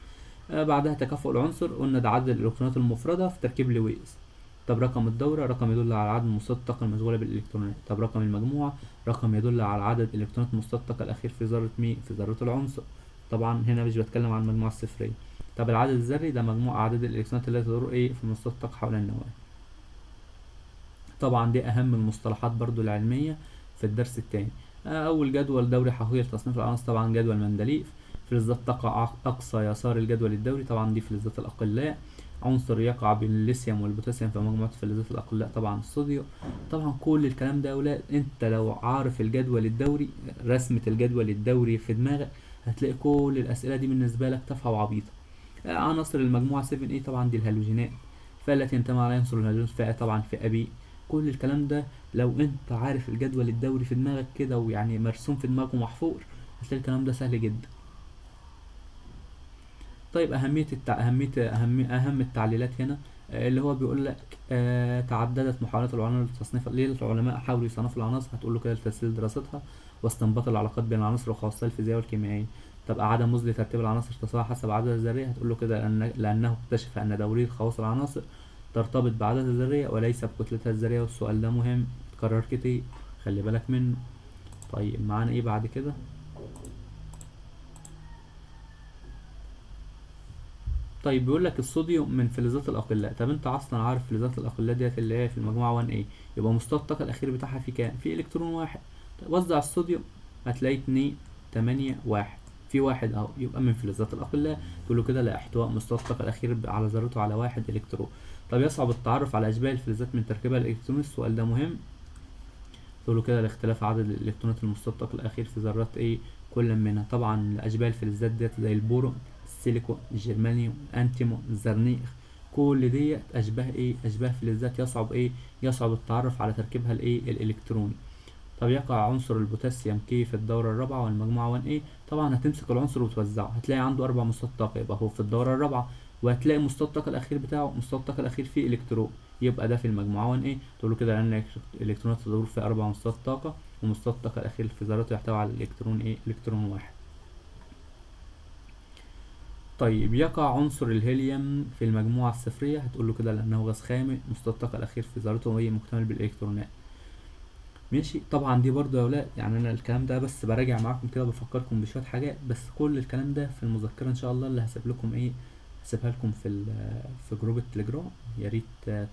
بعدها تكافؤ العنصر، قلنا ده عدد الإلكترونات المفردة في تركيب لويس. طب رقم الدورة رقم يدل على عدد مستويات الطاقة المشغولة بالإلكترونات. طب رقم المجموعة رقم يدل على عدد إلكترونات مستوى الطاقة الأخير في ذرة مين؟ في ذرة العنصر. طبعا هنا مش بتكلم عن المجموعة الصفرية. طب العدد الذري ده مجموع أعداد الإلكترونات التي تدور في مستوى الطاقة حول النواة. طبعا دي أهم المصطلحات برضو العلمية في الدرس التاني. أول جدول دوري حقيقي لتصنيف العناصر طبعا جدول مندليف. فلزات تقع أقصى يسار الجدول الدوري، طبعا دي فلزات الأقلاء. عنصر يقع بين الليثيوم والبوتاسيوم في مجموعة فلزات الأقلاء طبعا الصوديوم. طبعا كل الكلام ده يا أولاد أنت لو عارف الجدول الدوري، رسمة الجدول الدوري في دماغك، هتلاقي كل الأسئلة دي بالنسبة لك تافهة وعبيطة. عناصر المجموعة 7A طبعا دي الهالوجينات. فالتي ينتمي على عنصر الهيدروجين فئة طبعا فئة B. كل الكلام ده لو انت عارف الجدول الدوري في دماغك كده ويعني مرسوم في دماغك ومحفور، هتلاقي الكلام ده سهل جدا. طيب أهم التعليلات هنا، اللي هو بيقول لك تعددت محاولات العلماء لتصنيف. ليه العلماء حاولوا يصنفوا العناصر؟ هتقول له كده لتسهيل دراستها واستنباط العلاقات بين العناصر وخواصها الفيزيائية والكيميائية. طب أعاد موزلي ترتيب العناصر تصاعد حسب عدد الذرية. هتقول له كده لأنه اكتشف أن دورية خواص العناصر ترتبط بعدد الذرية وليس بكتلتها الذرية. والسؤال ده مهم اتكرر كتير، خلي بالك منه. طيب معانا ايه بعد كده؟ طيب بيقول لك الصوديوم من فلزات الأقلاء. طب انت اصلا عارف فلزات الأقلاء ديت اللي هي في المجموعة 1A، يبقى مستوى الطاقة الأخير بتاعها في كام؟ في إلكترون واحد. طيب وزع الصوديوم هتلاقي 2 8 1، في واحد اهو، يبقى من فلزات الأقلاء. تقول له كده لاحتواء مستوى الطاقة الأخير على ذرته على 1 إلكترون. طب يصعب التعرف على أشباه الفلزات من تركيبها الإلكتروني. السؤال ده مهم. تقول له كده لاختلاف عدد الإلكترونات المستوى الطاقة الأخير في ذرات ايه كل منها. طبعا أشباه الفلزات ديت زي البورون، السيليكون، الجرمانيوم، الأنتيمون، الزرنيخ، كل ديت أشباه فلزات يصعب التعرف على تركيبها الإلكتروني. طب يقع عنصر البوتاسيوم كي في الدورة الرابعة والمجموعة 1A. طبعا هتمسك العنصر وتوزعه، هتلاقي عنده 4 مستويات طاقة، يبقى هو في الدورة الرابعة. وهتلاقي مستوى الطاقة الأخير بتاعه مستوى الطاقة الأخير فيه إلكترون، يبقى ده في المجموعة 1A. تقول له كده لأن الإلكترونات تدور في 4 مستويات طاقة، ومستوى الطاقة الأخير في ذراته يحتوي على إلكترون واحد. طيب يقع عنصر الهيليوم في المجموعة الصفرية. هتقول له كده لأنه غاز خامل، مستوى الطاقة الأخير في ذراته مكتمل بالإلكترونات. ماشي. طبعا دي برضو يا ولاد يعني انا الكلام ده بس براجع معاكم كده، بفكركم بشويه حاجات، بس كل الكلام ده في المذكره ان شاء الله اللي هسيب لكم هسيبها لكم في جروب التليجرام. يا ريت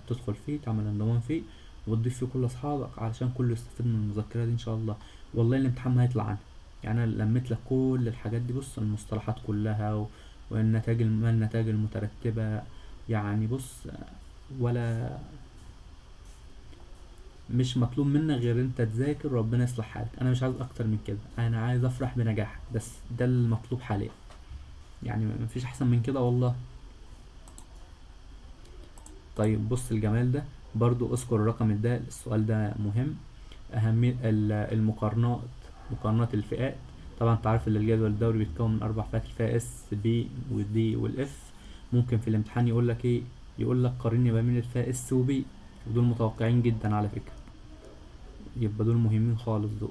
تدخل فيه، تعمل انضمام فيه وتضيف فيه كل اصحابك علشان كله يستفيد من المذكره دي ان شاء الله. والله الامتحان ما هيطلع عنها. يعني انا لميت لك كل الحاجات دي، بص المصطلحات كلها والنتائج النتائج المترتبه. يعني بص ولا مش مطلوب منك غير انت تذاكر وربنا يصلح حالك. انا مش عايز اكتر من كده، انا عايز افرح بنجاحك بس، ده المطلوب حاليا. يعني مفيش احسن من كده والله. طيب بص الجمال ده برضو، اذكر الرقم السؤال ده مهم. أهمية المقارنات، مقارنات الفئات. طبعا انت عارف ان الجدول الدوري بيتكون من 4 فئات، الفئة اس بي والدي والاف. ممكن في الامتحان يقول لك ايه، يقول لك قارني ما بين الفئة اس وبي، ودول متوقعين جدا على فكرة، يبقى دول مهمين خالص دول.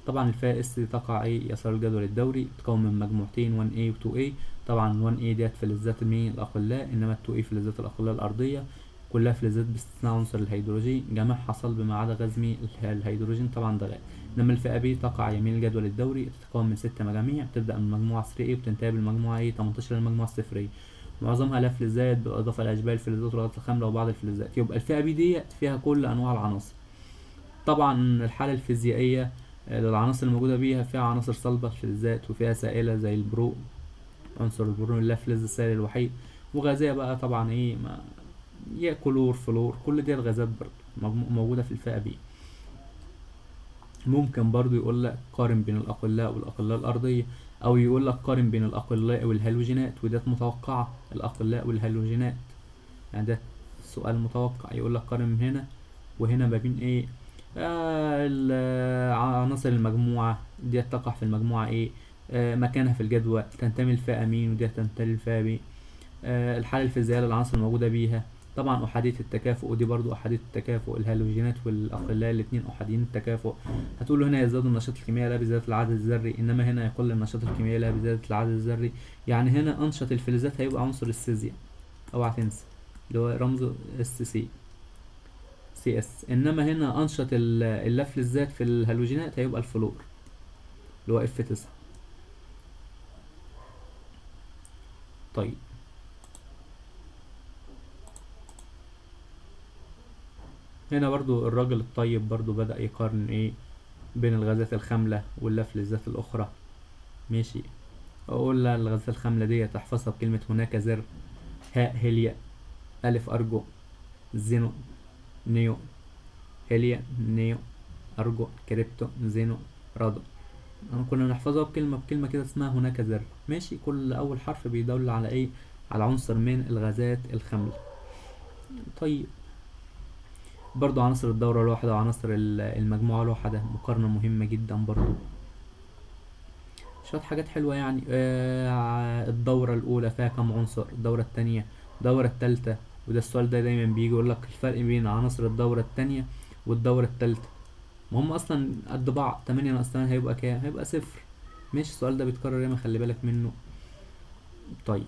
طبعا الفئة اس تقع ايه يسار الجدول الدوري، تتكون من مجموعتين 1A و 2A. طبعا 1A ديت فلزات مين الأقلاء، إنما 2A فلزات الأقلاء الأرضية، كلها فلزات باستثناء عنصر الهيدروجين، جميعها صلب ما عدا غاز مين الهيدروجين، طبعا ده غاز. إنما الفئة B تقع يمين الجدول الدوري، تتكون من 6 مجاميع، بتبدأ من مجموعة 3A وبتنتهي بالمجموعة ايه 18 للمجموعة الصفرية، معظمها لا فلزات بالإضافة لأشباه الفلزات والغازات الخاملة وبعض الفلزات. يبقى الفئة B ديت فيها كل أنواع العناصر. طبعا الحالة الفيزيائية للعناصر الموجودة بيها، فيها عناصر صلبة فلزات، وفيها سائلة زي البرو، عنصر البرون اللي فلز السائل الوحيد، وغازية بقى طبعا ايه ما يا كلور فلور، كل دي الغازات برضه موجودة في الفئة بي. ممكن برضو يقول لك قارن بين الأقلاء والأقلاء الأرضية، أو يقول لك قارن بين الأقلاء والهالوجينات، وده متوقعة الأقلاء والهالوجينات، يعني ده سؤال متوقع. يقول لك قارن من هنا وهنا ما بين ايه عناصر المجموعة دي تقع في المجموعة ايه، مكانها في الجدول، تنتمي لفئة مين، ودي تنتمي لفئة بي. الحالة الفيزيائية للعناصر الموجودة بيها، طبعا أحادية التكافؤ، ودي برضو أحادية التكافؤ، الهالوجينات والأقلاء الاتنين أحاديين التكافؤ. هتقول هنا يزداد النشاط الكيميائي لا بزيادة العدد الذري، إنما هنا يقل النشاط الكيميائي لا بزيادة العدد الذري. يعني هنا أنشط الفلزات هيبقى عنصر السيزيوم، اوعى تنسى، اللي هو رمزه CS. انما هنا انشط اللافلزات في الهالوجينات هيبقى الفلور، اللي هو F9. طيب هنا برضو الراجل الطيب برضو بدأ يقارن ايه بين الغازات الخاملة واللافلزات الأخرى. ماشي، أقول لا الغازات الخاملة دي تحفظها بكلمة هناك زر، هاء هيليا، ألف أرجو، زينو، نيو، هيليا، نيو، أرجو، كريبتو، زينو، رادو. كنا نحفظها بكلمة كده اسمها هناك ذر. ماشي، كل أول حرف بيدل على إيه، على عنصر من الغازات الخاملة. طيب برضو عناصر الدورة الواحدة وعناصر المجموعة الواحدة، مقارنة مهمة جدا برضو، شوية حاجات حلوة يعني. الدورة الأولى فيها كم عنصر، الدورة التانية، الدورة التالتة. وده السؤال ده دايما بيجي يقولك الفرق بين عناصر الدورة التانية والدورة التالتة، وهم اصلا قد بعض، 8 ناقص 8 هيبقى كام، هيبقى 0. ماشي، السؤال ده بيتكرر ياما، خلي بالك منه. طيب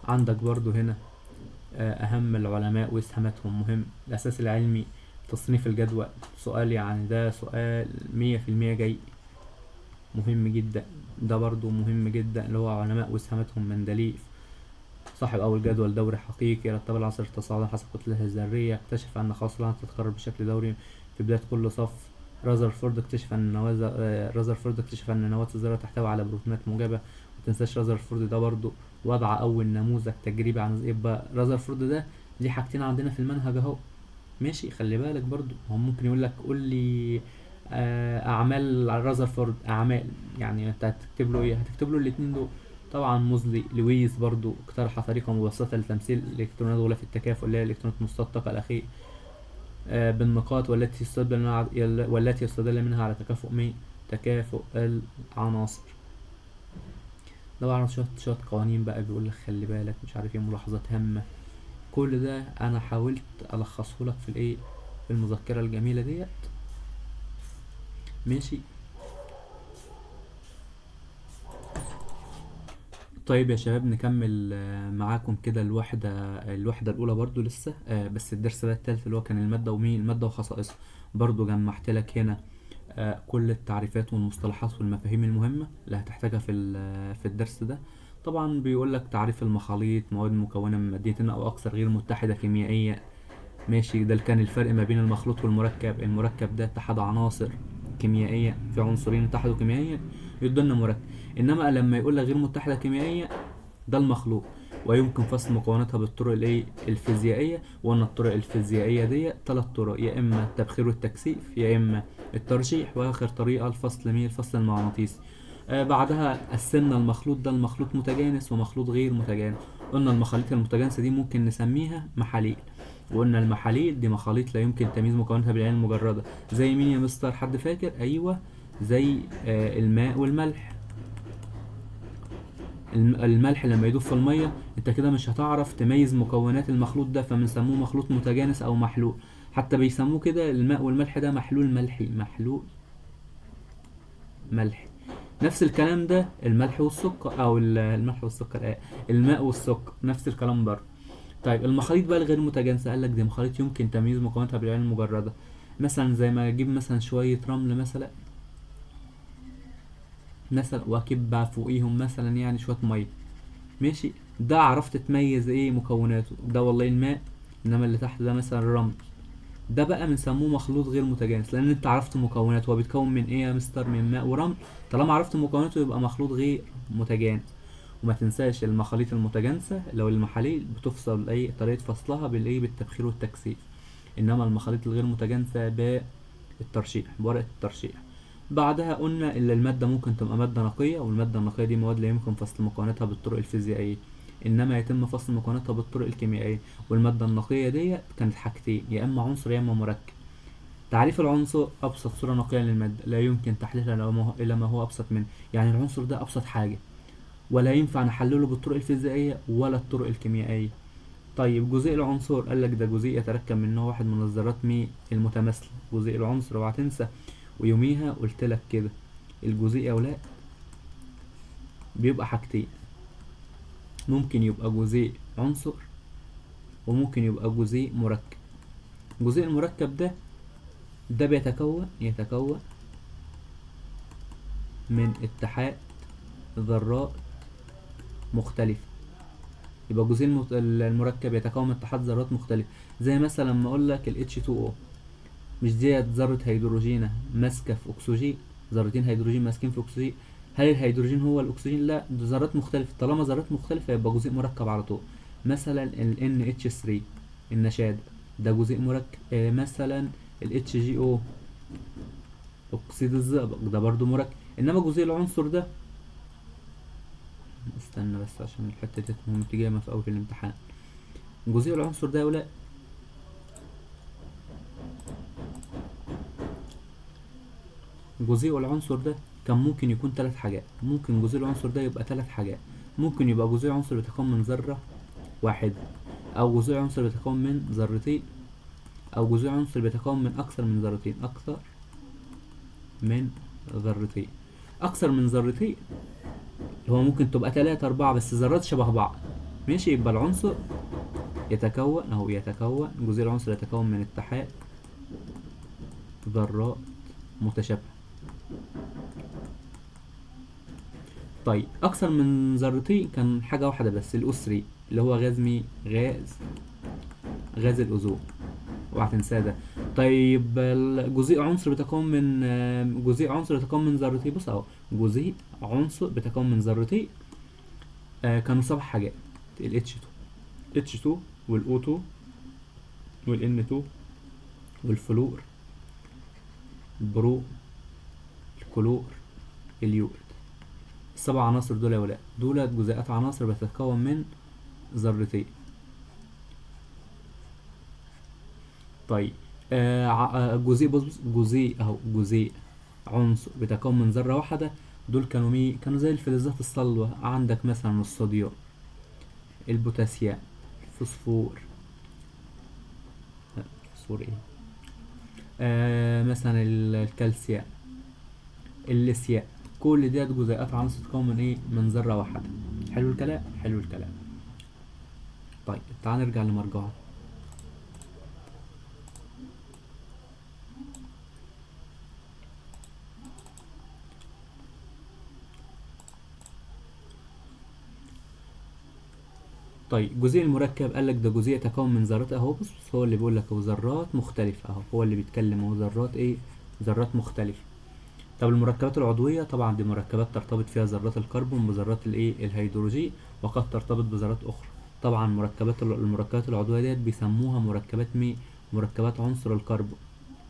عندك برضو هنا اهم العلماء واسهاماتهم مهم، الاساس العلمي، تصنيف الجدول، سؤال يعني ده سؤال 100% جاي، مهم جدا. ده برضو مهم جدا، اللي هو علماء واسهاماتهم. مندليف صاحب أول جدول دوري حقيقي رتب العناصر التصاعدا حسب كتلتها الذرية، اكتشف أن خواص العناصر تتكرر بشكل دوري في بداية كل صف. رذرفورد اكتشف أن نواة الذرة تحتوي على بروتونات موجبة. متنساش رذرفورد ده برضو وضع أول نموذج تجريبي عن يبقى رذرفورد ده دي حاجتين عندنا في المنهج أهو. ماشي، خلي بالك برضو، هو ممكن يقول لك قول لي أعمال رذرفورد، أعمال يعني أنت هتكتب له إيه، هتكتب له الاتنين دول. طبعا موزلي لويس برضو اقترح طريقة مبسطة لتمثيل الإلكترونات غلاف التكافؤ، اللي هي الإلكترونات مستطلقة الأخير بالنقاط، والتي يستدل منها على تكافؤ العناصر. طبعا شوية قوانين بقى بيقول لك خلي بالك مش عارف ايه، ملاحظات هامة، كل ده أنا حاولت ألخصه لك في الإيه، في المذكرة الجميلة ديت. ماشي. طيب يا شباب نكمل معاكم كده الوحدة الأولى برضو لسه، بس الدرس بقى التالت اللي هو كان المادة المادة وخصائصها. برضو جمعت لك هنا كل التعريفات والمصطلحات والمفاهيم المهمة اللي هتحتاجها في الدرس ده. طبعا بيقول لك تعريف المخاليط، مواد مكونة من مادتين أو أكثر غير متحدة كيميائيا. ماشي، ده كان الفرق ما بين المخلوط والمركب. المركب ده اتحد عناصر كيميائية، في عنصرين اتحدوا كيميائيا يدولنا مركب. انما لما يقول لك غير متحدة كيميائيا ده المخلوط، ويمكن فصل مكوناتها بالطرق الفيزيائية. وان الطرق الفيزيائية دي 3 طرق، يا اما التبخير والتكثيف، يا اما الترشيح، واخر طريقة الفصل المغناطيسي. بعدها قسمنا المخلوط ده المخلوط متجانس ومخلوط غير متجانس. قلنا المخاليط المتجانسة دي ممكن نسميها محاليل، وقلنا المحاليل دي مخاليط لا يمكن تمييز مكوناتها بالعين المجردة. زي مين يا مستر؟ حد فاكر؟ ايوه، زي الماء والملح. الملح لما يدوب في المية انت كده مش هتعرف تميز مكونات المخلوط ده، فبنسموه مخلوط متجانس او محلول. حتى بيسموه كده الماء والملح ده محلول ملحي، محلول ملحي. نفس الكلام ده الملح والسكر، او الملح والسكر الماء والسكر نفس الكلام برضه. طيب المخاليط بقى الغير متجانسة، قالك دي مخاليط يمكن تمييز مكوناتها بالعين المجردة. مثلا زي ما اجيب مثلا شوية رمل مثلا واكب فوقيهم مثلا يعني شوية مية، ماشي، ده عرفت تميز ايه مكوناته، ده والله الماء، انما اللي تحت ده مثلا الرمل. ده بقى بنسموه مخلوط غير متجانس، لان انت عرفت مكوناته هو بيتكون من ايه يا مستر؟ من ماء ورمل. طالما عرفت مكوناته يبقى مخلوط غير متجانس. وما تنساش المخاليط المتجانسة لو المحاليل بتفصل اي طريقة فصلها بالايه؟ بالتبخير والتكثيف. انما المخاليط الغير متجانسة بالترشيح، بورقة الترشيح. بعدها قلنا ان المادة ممكن تبقى مادة نقية، والمادة النقية دي مواد لا يمكن فصل مكوناتها بالطرق الفيزيائية، انما يتم فصل مكوناتها بالطرق الكيميائية. والمادة النقية دي كانت حاجتين، يا اما عنصر يا اما مركب. تعريف العنصر: ابسط صورة نقية للمادة لا يمكن تحليلها الى ما هو ابسط منه. يعني العنصر ده ابسط حاجة، ولا ينفع نحلله بالطرق الفيزيائية ولا الطرق الكيميائية. طيب جزيء العنصر، قالك ده جزيء يتركب من نوع واحد من الذرات المتماثلة. جزيء العنصر اوعى تنسى، ويوميها قلت لك كده الجزيء يا ولاد بيبقى حاجتين، ممكن يبقى جزيء عنصر وممكن يبقى جزيء مركب. الجزيء المركب ده يتكون من اتحاد ذرات مختلفة. يبقى الجزيء المركب يتكون من اتحاد ذرات مختلفة. زي مثلا لما اقول لك ال H2O، مش ديت ذرة هيدروجين ماسكة في اكسجين، ذرتين هيدروجين ماسكين في اكسجين. هل الهيدروجين هو الاكسجين؟ لا، ده ذرات مختلفة. طالما ذرات مختلفة يبقى جزيء مركب على طول. مثلا ال NH3 النشاد ده جزيء مركب. مثلا ال HGO اكسيد الزئبق ده برضو مركب. انما جزيء العنصر ده، استنى بس عشان الحتة دي مهمة تيجي في اول الامتحان. جزيء العنصر ده يا ولاد جزيء العنصر ده كان ممكن يكون 3 حاجات. ممكن جزيء العنصر ده يبقى 3 حاجات. ممكن يبقى جزيء عنصر بيتكون من ذرة واحدة، او جزيء عنصر بيتكون من ذرتين، او جزيء عنصر بيتكون من اكثر من ذرتين. اكثر من ذرتين هو ممكن تبقى 3 4 بس ذرات شبه بعض، ماشي. يبقى العنصر يتكون جزيء العنصر يتكون من اتحاد ذرات متشابهة. طيب اكثر من ذرتين كان حاجة واحدة بس، الأسري اللي هو غاز الأوزون، اوعى تنساه ده. طيب جزيء عنصر بيتكون من ذرتين. بص اهو، جزيء عنصر بيتكون من ذرتين كانوا 7 حاجات: ال H2 وال O2 وال N2 والفلور، البرو، الكلور، اليود. ال7 عناصر دول يا ولاد دولت جزيئات عناصر بتتكون من ذرتين. طيب جزيء عنصر بيتكون من ذرة واحدة، دول كانوا زي الفلزات الصلبة. عندك مثلا الصوديوم، البوتاسيوم، الفوسفور، مثلا الكالسيوم، الليثيوم. كل ديت جزيئات عناصر تتكون من ايه؟ من ذرة واحدة. حلو الكلام. طيب تعال نرجع لمرجعنا. طيب جزيء المركب، قالك ده جزيء يتكون من ذرات اهو. بص هو اللي بيقول لك اهو ذرات مختلفة اهو، هو اللي بيتكلم اهو ذرات مختلفة. طب المركبات العضوية، طبعا دي مركبات ترتبط فيها ذرات الكربون بذرات الهيدروجين، وقد ترتبط بذرات اخرى. طبعا المركبات العضوية ديت بيسموها مركبات عنصر الكربون،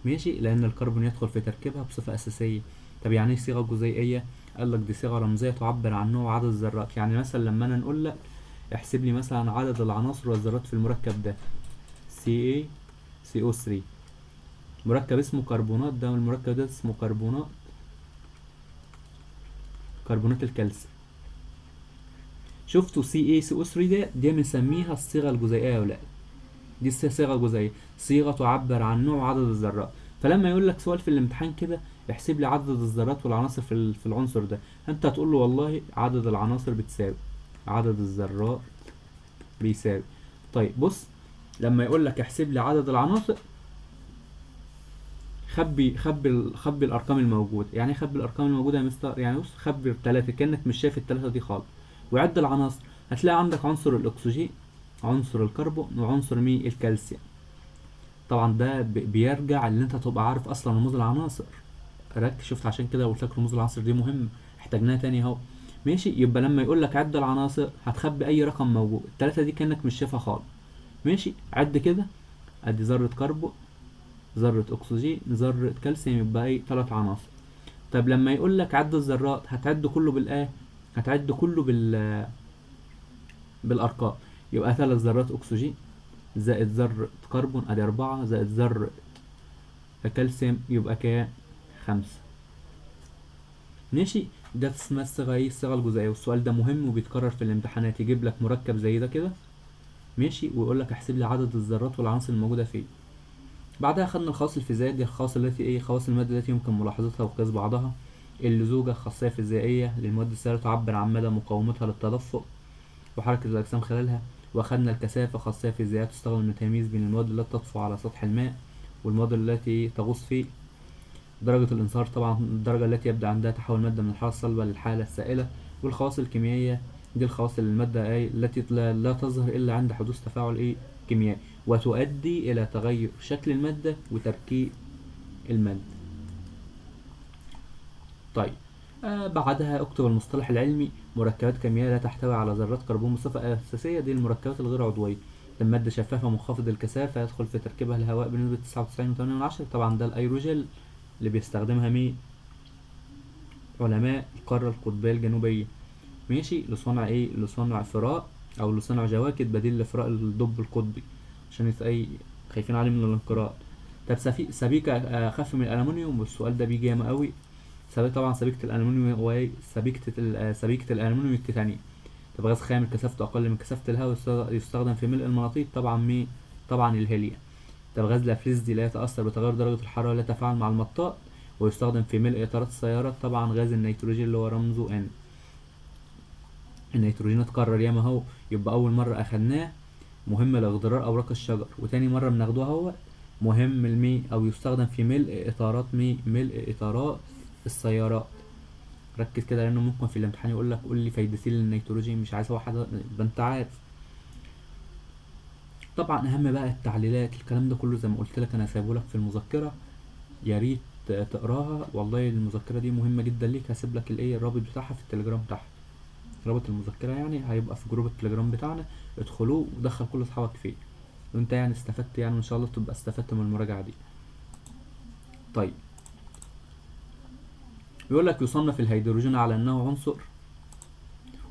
ماشي، لان الكربون يدخل في تركيبها بصفة اساسية. طب يعني ايه صيغة جزيئية؟ قالك دي صيغة رمزية تعبر عن نوع عدد الذرات. يعني مثلا لما انا نقول لك احسب لي مثلا عدد العناصر والذرات في المركب ده CaCO3. مركب اسمه كربونات، ده المركب ده اسمه كربونات الكالسيوم. شفتوا CaCO3 دي بنسميها الصيغة الجزيئية يا ولاد. دي صيغة جزيئية، صيغة تعبر عن نوع وعدد الذرات. فلما يقول لك سؤال في الامتحان كده احسب لي عدد الذرات والعناصر في العنصر ده، انت هتقول له والله عدد العناصر بتساوي عدد الذرات بيساوي. طيب بص، لما يقول لك احسب لي عدد العناصر، خبي الارقام الموجوده. يعني ايه خبي الارقام الموجوده يا مستر؟ يعني بص، خبي الثلاثه كانك مش شايف الثلاثه دي خالص، وعد العناصر. هتلاقي عندك عنصر الاكسجين، عنصر الكربون، وعنصر الكالسيوم. طبعا ده بيرجع ان انت تبقى عارف اصلا رموز العناصر. ركز، شفت؟ عشان كده قلت لك رموز العناصر دي مهمه، احتاجناها تاني اهو. ماشي، يبقى لما يقول لك عد العناصر هتخبي اي رقم موجود، الثلاثه دي كانك مش شايفها خالص. ماشي، عد كده، ادي ذره كربون، ذره اكسجين، ذره كالسيوم، يبقى ايه؟ 3 عناصر. طب لما يقول لك عد الذرات هتعد كله بالايه؟ هتعد كله بالارقام. يبقى 3 ذرات اكسجين زائد ذره كربون ادي 4، زائد ذره كالسيوم يبقى كام؟ 5. ماشي، ده اسمها الصيغه ايه؟ الصيغه الجزيئيه. والسؤال ده مهم وبيتكرر في الامتحانات، يجيب لك مركب زي ده كده، ماشي، ويقول لك احسب لي عدد الذرات والعناصر الموجوده فيه. بعدها خدنا الخواص الفيزيائيه، دي الخواص التي ايه؟ خواص الماده التي يمكن ملاحظتها وقياس بعضها. اللزوجه خاصيه فيزيائيه للمواد السائله تعبر عن مدى مقاومتها للتدفق وحركه الاجسام خلالها. واخدنا الكثافه خاصيه فيزيائيه تستخدم للتمييز بين المواد التي تطفو على سطح الماء والمواد التي تغوص فيه. درجة الانصهار طبعا الدرجة التي يبدأ عندها تحول المادة من الحالة الصلبة للحالة السائلة. والخواص الكيميائية دي الخواص للمادة التي لا تظهر إلا عند حدوث تفاعل كيميائي وتؤدي إلى تغير شكل المادة وتركيب المادة. طيب بعدها اكتب المصطلح العلمي. مركبات كيميائية لا تحتوي على ذرات كربون بصفة أساسية، دي المركبات الغير عضوية. المادة شفافة منخفض الكثافة يدخل في تركيبها الهواء بنسبة 99.8. طبعا ده الأيروجل اللي بيستخدمها علماء القارة القطبية الجنوبية. ماشي، لصنع لصنع فراء أو لصنع جواكت بديل لفراء الدب القطبي، عشان خايفين عليه من الانقراض. طب سبيكة أخف من الألمنيوم، والسؤال ده بيجي ياما قوي. طبعا سبيكة الألمنيوم هو سبيكة الألمنيوم التيتانية. طب غاز خام كثافته أقل من كثافة الهواء يستخدم في ملء المناطيد، طبعا الهيليوم. طب غاز لافليزدي لا يتأثر بتغير درجة الحرارة ولا يتفاعل مع المطاط ويستخدم في ملء إطارات السيارات، طبعا غاز النيتروجين اللي هو رمزه N. النيتروجين اتكرر ياما اهو، يبقى أول مرة أخدناه مهم لاغترار أوراق الشجر، وتاني مرة بناخدوها هو مهم أو يستخدم في ملء إطارات السيارات. ركز كده لأنه ممكن في الامتحان يقول لك قول لي فايدتين للنيتروجين، مش عايز واحد يبقى أنت عارف. طبعا أهم بقى التعليلات، الكلام ده كله زي ما قلت لك أنا سايبه لك في المذكرة، يا ريت تقراها. والله المذكرة دي مهمة جدا ليك. هسيب لك الرابط بتاعها في التليجرام تحت، رابط المذكرة يعني هيبقى في جروب التليجرام بتاعنا، ادخلوه ودخل كل اصحابك فيه، وانت يعني استفدت يعني، وان شاء الله تبقى استفدت من المراجعة دي. طيب بيقول لك يصنف الهيدروجين على انه عنصر،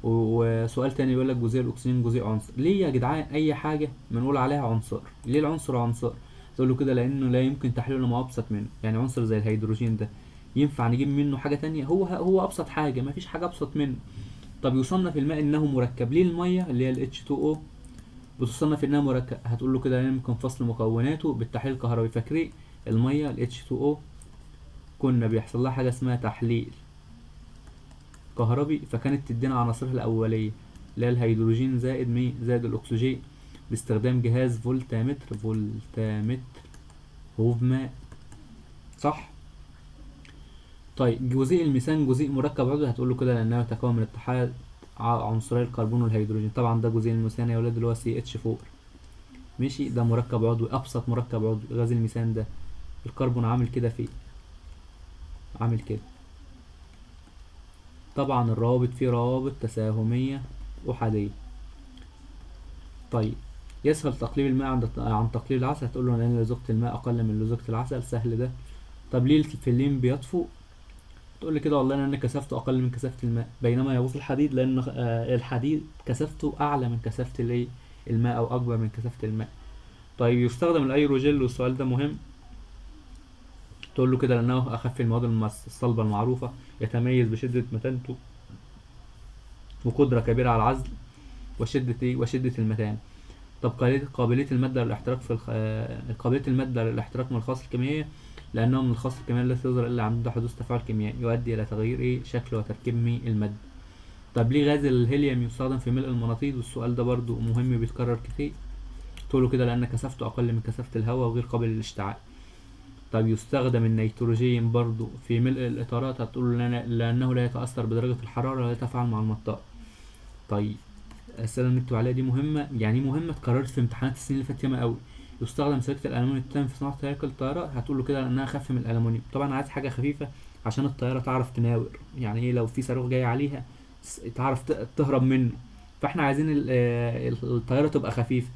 وسؤال تاني بيقول لك جزيء الاكسجين جزيء عنصر. ليه يا جدعان اي حاجة بنقول عليها عنصر؟ ليه العنصر عنصر؟ تقول له كده لانه لا يمكن تحليله ما ابسط منه. يعني عنصر زي الهيدروجين ده ينفع نجيب منه حاجة تانية؟ هو ابسط حاجة، مفيش حاجة ابسط منه. طب يصنف الماء انه مركب. ليه المية اللي هي ال H2O بتصنف انها مركب؟ هتقول له كده يمكن فصل مكوناته بالتحليل الكهربي. فاكرين المية ال H2O كنا بيحصل لها حاجة اسمها تحليل كهربي، فكانت تدينا عناصرها الأولية اللي هي الهيدروجين زائد الأكسجين باستخدام جهاز فولتامتر حبوب ماء، صح؟ طيب جزيء الميثان جزيء مركب عضوي، هتقول له كده لأنه يتكون من اتحاد عنصري الكربون والهيدروجين. طبعا ده جزيء الميثان يا ولاد اللي هو CH4. ماشي، ده مركب عضوي، أبسط مركب عضوي. غاز الميثان ده الكربون عامل كده فيه، عامل كده. طبعا الروابط فيه روابط تساهمية أحادية. طيب يسهل تقليل الماء عن تقليل العسل، هتقول له لأن لزوجة الماء أقل من لزوجة العسل. سهل ده. طب ليه الفلين بيطفو؟ تقول لي كده والله لأن كثافته أقل من كثافة الماء، بينما يغوص الحديد لأن الحديد كثافته أعلى من كثافة الماء أو أكبر من كثافة الماء. طيب يستخدم الايروجل، والسؤال ده مهم، تقول له كده لانه اخف المواد الصلبه المعروفه، يتميز بشده متانته وقدره كبيره على العزل وشده المتانه. طب قابلية المادة للاحتراق في قابلية المادة للاحتراق من الخواص الكيميائية، لأنه من الخواص الكيميائية التي تظهر إلا عند حدوث تفاعل كيميائي يؤدي إلى تغيير شكل وتركيب المادة. طب ليه غاز الهيليوم يستخدم في ملء المناطيد؟ والسؤال ده برضو مهم بيتكرر كتير، تقوله كده لأن كثافته أقل من كثافة الهواء وغير قابل للاشتعال. طب يستخدم النيتروجين برضو في ملء الإطارات، هتقول لأنه لا يتأثر بدرجة الحرارة ولا يتفاعل مع المطاط. طيب الأسئلة اللي نكتب عليها دي مهمة، يعني مهمة، اتكررت في امتحانات السنين اللي فاتت ياما قوي. يستخدم سلكة الألمنيوم التام في صناعة هياكل الطيارة، هتقول له كده لأنها أخف من الألمنيوم. طبعا عايز حاجة خفيفة عشان الطيارة تعرف تناور، يعني إيه لو في صاروخ جاي عليها تعرف تهرب منه. فاحنا عايزين الطيارة تبقى خفيفة،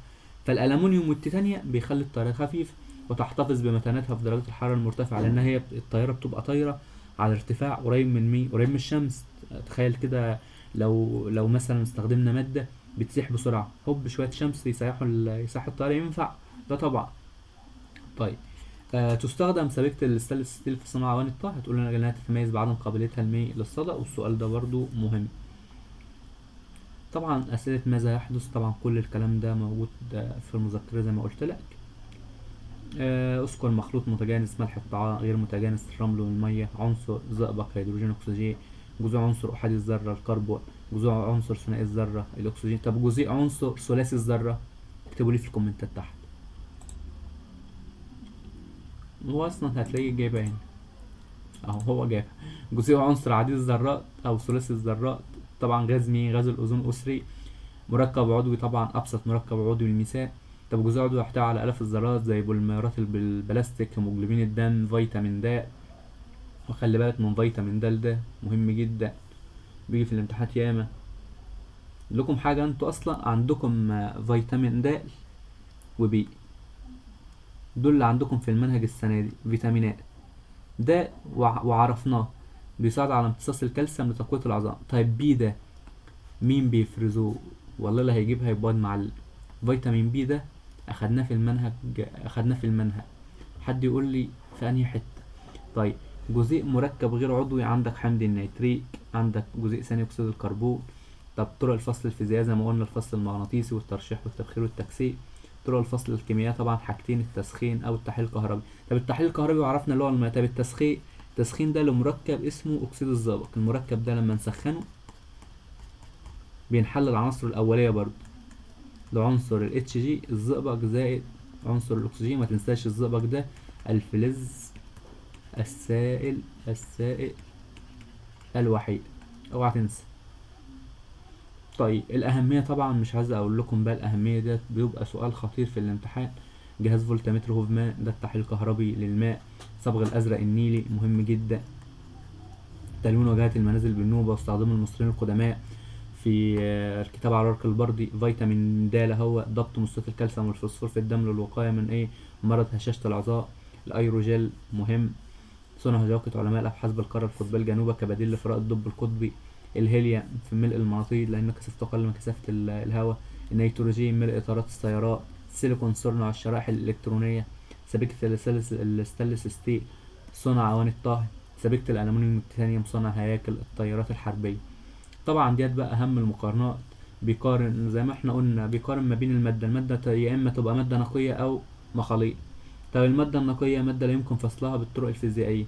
فالألمنيوم والتيتانيا بيخلي الطيارة خفيفة وتحتفظ بمتانتها في درجة الحرارة المرتفعة، لأن هي الطيارة بتبقى طايرة على ارتفاع قريب من قريب من الشمس. تخيل كده لو مثلا استخدمنا مادة بتسيح بسرعة، هوب شوية شمس يسيحوا الطيارة، ينفع ده طبعا. طيب تستخدم سبيكة الستانلس ستيل في صناعة أواني الطهي، هتقول لنا إنها تتميز بعدم قابليتها للصدأ، والسؤال ده برضو مهم. طبعا أسئلة ماذا يحدث، طبعا كل الكلام ده موجود في المذكرة زي ما قلت لك. اذكر مخلوط متجانس ملح الطعام غير متجانس الرمل والمية، عنصر زئبق هيدروجين أكسجين، جزيء عنصر أحادي الذرة الكربون، جزيء عنصر ثنائي الذرة الأكسجين. طب جزيء عنصر ثلاثي الذرة اكتبوا لي في الكومنتات تحت. هو أصلا هتلاقيه جايبها هنا أهو، هو جايبها. جزيء عنصر عديد الذرات أو ثلاثي الذرات، طبعا غاز مين؟ غاز الأوزون أسري. مركب عضوي، طبعا أبسط مركب عضوي الميثان. طب جزيء عضوي يحتوي على آلاف الذرات زي بوليمرات البلاستيك، هيموجلوبين الدم، فيتامين د. وخلي بالك من فيتامين د، ده مهم جدا بيجي في الامتحانات ياما. لكم حاجة انتوا اصلا عندكم فيتامين د وبي، دول اللي عندكم في المنهج السنة دي فيتامينات د وعرفناه، بيساعد على امتصاص الكالسيوم لتقوية العظام. طيب بي ده مين بيفرزوه؟ والله اللي هيجيبها يبقى معلم. فيتامين بي ده اخدناه في المنهج، حد يقول لي في انهي حتة؟ طيب جزيء مركب غير عضوي، عندك حمض النيتريك، عندك جزيء ثاني اكسيد الكربون. طب طرق الفصل الفيزيائية زي ما قلنا، الفصل المغناطيسي والترشيح والتبخير والتكثيف. طرق الفصل الكيميائية طبعا حاجتين، التسخين او التحليل الكهربي. طب التحليل الكهربي وعرفنا اللي هو الماء. طب التسخين ده لمركب اسمه اكسيد الزئبق، المركب ده لما نسخنه بينحل العناصر الاولية برضه، لعنصر ال HG الزئبق زائد عنصر الاكسجين. ما تنساش الزئبق ده الفلز السائل الوحيد، اوعى تنسى. طيب الأهمية طبعا مش عايز أقول لكم بقى، الأهمية ده بيبقى سؤال خطير في الامتحان. جهاز فولتمتر هوفمان ده التحليل الكهربي للماء. صبغ الأزرق النيلي مهم جدا. تلوين واجهات المنازل بالنوبة واستخدام المصريين القدماء في الكتابة على ورق البردي. فيتامين د هو ضبط مستويات الكالسيوم والفوسفور في الدم للوقاية من مرض هشاشة العظام. الأيروجel مهم. صنع زاوية علماء الأبحاث بالقارة القطبية الجنوبية كبديل لفراء الدب القطبي. الهيليوم في ملء المناطيد لأن كثافته أقل من كثافة الهواء. النيتروجين ملء إطارات السيارات. السيليكون صنع الشرائح الإلكترونية. سبيكة الستانلس ستيل صنع أواني الطهي. سبيكة الألمنيوم والتيتانيوم صنع هياكل الطيارات الحربية. طبعا ديت بقى أهم المقارنات، بيقارن زي ما احنا قلنا، بيقارن ما بين المادة يا إما تبقى مادة نقية أو مخاليط. طب المادة النقية مادة لا يمكن فصلها بالطرق الفيزيائية.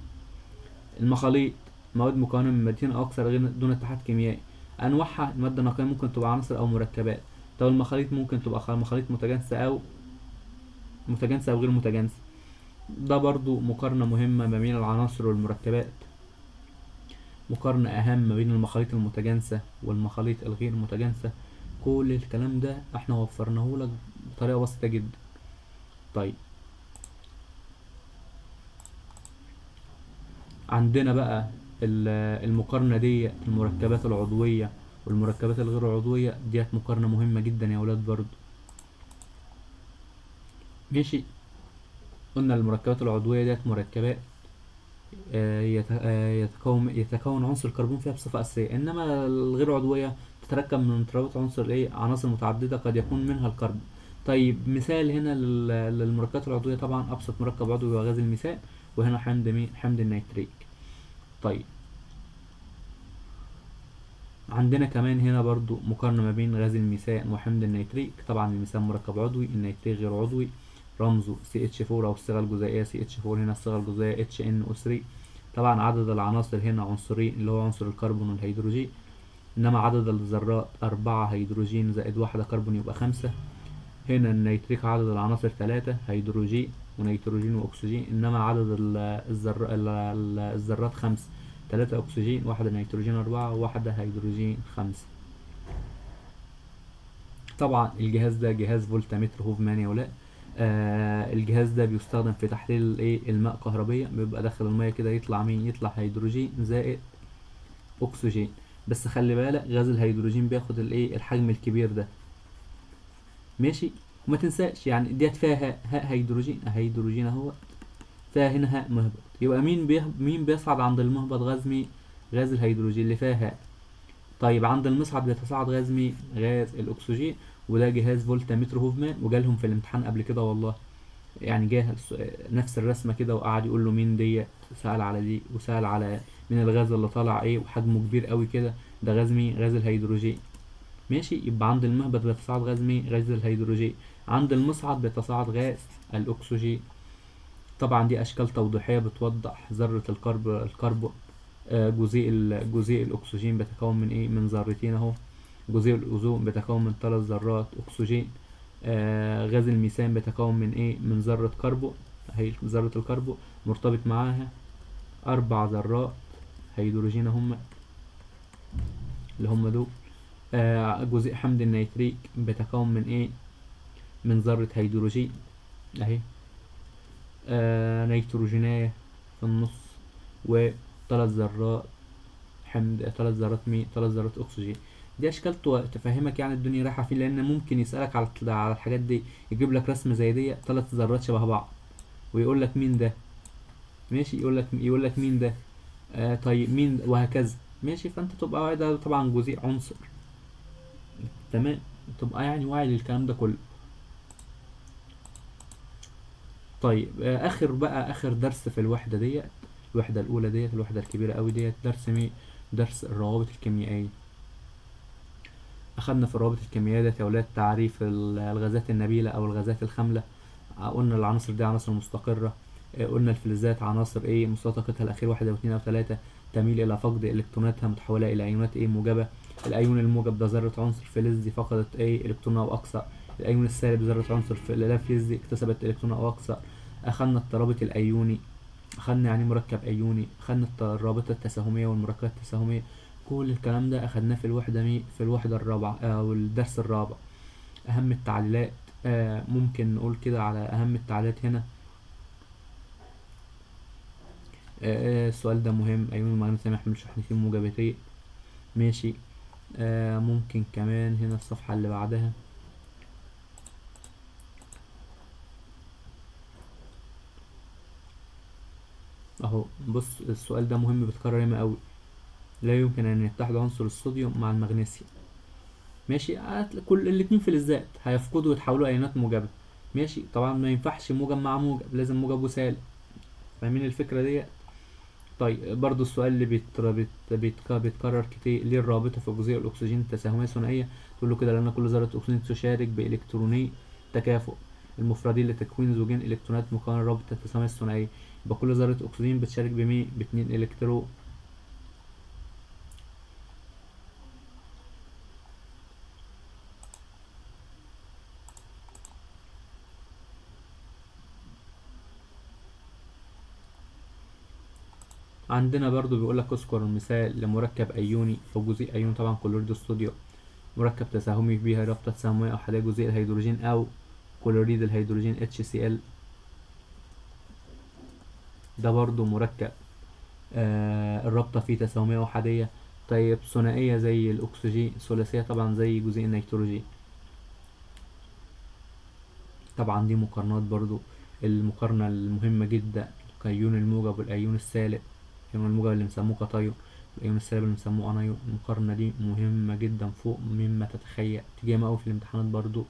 المخاليط مواد مكونة من مادتين أو أكثر دون اتحاد كيميائي. أنواعها المادة النقية ممكن تبقى عناصر أو مركبات. طب المخاليط ممكن تبقى مخاليط متجانسة أو غير متجانسة. ده برضو مقارنة مهمة ما بين العناصر والمركبات، مقارنة أهم ما بين المخاليط المتجانسة والمخاليط الغير متجانسة. كل الكلام ده احنا وفرناه لك بطريقة بسيطة جدا. طيب عندنا بقى المقارنة دي المركبات العضوية والمركبات الغير عضوية، ديت مقارنة مهمة جدا يا ولاد برضو. ماشي، قلنا المركبات العضوية ديت مركبات يتكون عنصر الكربون فيها بصفة أساسية، إنما الغير عضوية تتركب من ترابط عناصر عناصر متعددة قد يكون منها الكربون. طيب مثال هنا للمركبات العضوية، طبعا أبسط مركب عضوي هو غاز الميثان، وهنا حمض مين؟ حمض النيتريك. طيب عندنا كمان هنا برضو مقارنة ما بين غاز الميثان وحمض النيتريك. طبعا الميثان مركب عضوي، النيتريك غير عضوي، رمزه CH4 أو الصيغة الجزيئية CH4، هنا الصيغة الجزيئية HNO3. طبعا عدد العناصر هنا عنصرين اللي هو عنصر الكربون والهيدروجين، إنما عدد الذرات 4 هيدروجين زائد 1 كربون يبقى 5. هنا النيتريك عدد العناصر 3 هيدروجين ونيتروجين وأكسجين، إنما عدد الذرات 5، 3 أكسجين، 1 نيتروجين، 4، 1 هيدروجين، 5. طبعا الجهاز ده جهاز فولتامتر هوفمان يا ولاء. الجهاز ده بيستخدم في تحليل الماء كهربيا. بيبقى داخل المية كده يطلع مين؟ يطلع هيدروجين زائد أكسجين. بس خلي بالك غاز الهيدروجين بياخد الحجم الكبير ده، ماشي. وما تنساش يعني ديت فيها هاء هيدروجين، هيدروجين اهو، فيها هنا هاء مهبط. يبقى مين بيصعد عند المهبط؟ غاز مين؟ غاز الهيدروجين اللي فيها هاء. طيب عند المصعد بيتصاعد غاز مين؟ غاز الاكسجين. وده جهاز فولتامتر هوفمان، وجالهم في الامتحان قبل كده والله. يعني جه نفس الرسمه كده وقعد يقول له مين دي، سأل على دي وسأل على مين الغاز اللي طالع وحجمه كبير قوي كده. ده غاز مين؟ غاز الهيدروجين. ماشي. يبقى عند المهبط بيتصاعد غاز مين؟ غاز الهيدروجين. عند المصعد بيتصاعد غاز الاكسجين. طبعا دي اشكال توضيحيه بتوضح ذره الكربون. جزيء الاكسجين بيتكون من من ذرتين اهو. جزيء الاوزون بيتكون من 3 ذرات اكسجين. غاز الميثان بيتكون من من ذره كربون، هي ذره الكربون مرتبط معاها 4 ذرات هيدروجين هم اللي هم دول. جزيء حمض النيتريك بيتكون من من ذرة هيدروجين اهي، نيتروجينية في النص، وثلاث ذرات حمض، 3 ذرات اكسجين. دي اشكال تفهمك يعني الدنيا رايحة فين، لان ممكن يسألك على الحاجات دي، يجيب لك رسمة زي دي 3 ذرات شبه بعض ويقول لك مين ده، ماشي. يقول لك مين ده، طيب مين، وهكذا، ماشي. فانت تبقى واعي، ده طبعا جزيء عنصر، تمام. تبقى يعني واعي للكلام ده كله. طيب اخر درس في الوحده ديت، الوحده الاولى ديت، الوحده الكبيره قوي ديت، درس مين؟ درس الروابط الكيميائيه. اخدنا في الروابط الكيميائيه ديت يا ولاد تعريف الغازات النبيله او الغازات الخامله. قلنا العناصر دي عناصر مستقره. قلنا الفلزات عناصر مستوى طاقتها الاخير 1 أو 2 أو 3، تميل الى فقد الكتروناتها متحوله الى ايونات موجبه. الايون الموجب ده ذره عنصر فلزي فقدت الكترون او اكثر. الايون السالب ذره عنصر لا فلزي اكتسبت الكترون او اكثر. اخدنا الترابط الايوني، اخدنا يعني مركب ايوني، اخدنا الرابطه التساهميه والمركبات التساهميه. كل الكلام ده اخدناه في في الوحده الرابعه او الدرس الرابع. اهم التعليلات، ممكن نقول كده على اهم التعليلات هنا. السؤال ده مهم، ايون المغنيسيوم يحمل شحنتين موجبتين، ماشي. ممكن كمان هنا الصفحه اللي بعدها اهو. بص السؤال ده مهم، بيتكرر ياما قوي. لا يمكن ان يتحد عنصر الصوديوم مع المغنيسيوم، ماشي. كل الاتنين فلزات هيفقدوا ويتحولوا ايونات موجبه، ماشي. طبعا ما ينفعش موجب مع موجب، لازم موجب وسالب. فاهمين الفكره دي؟ طيب برضو السؤال اللي بيتكرر كتير، ليه الرابطه في جزيء الاكسجين التساهميه ثنائيه؟ تقول له كده لان كل ذره اكسجين تشارك بالكتروني تكافؤ المفردين لتكوين زوجين الكترونات مكون الرابطه التساهميه الثنائيه. يبقى كل ذره اكسجين بتشارك باتنين الكترون. عندنا برضو بيقولك اذكر المثال لمركب ايوني او جزيء ايوني، طبعا كلوريد الصوديوم مركب تساهمي بيها رابطة تساهمية أحادية جزيء الهيدروجين أو كلوريد الهيدروجين HCl. ده برضو مركب الرابطة فيه تساهمية أحادية. طيب ثنائية زي الأكسجين، ثلاثية طبعا زي جزيء النيتروجين. طبعا دي مقارنات برضو، المقارنة المهمة جدا كأيون الموجب والأيون السالب. الأيون الموجب اللي بنسموه كتايون، الأيون السالب اللي بنسموه أنايون. المقارنة دي مهمة جدا فوق مما تتخيل، تيجي أوي في الامتحانات برضو.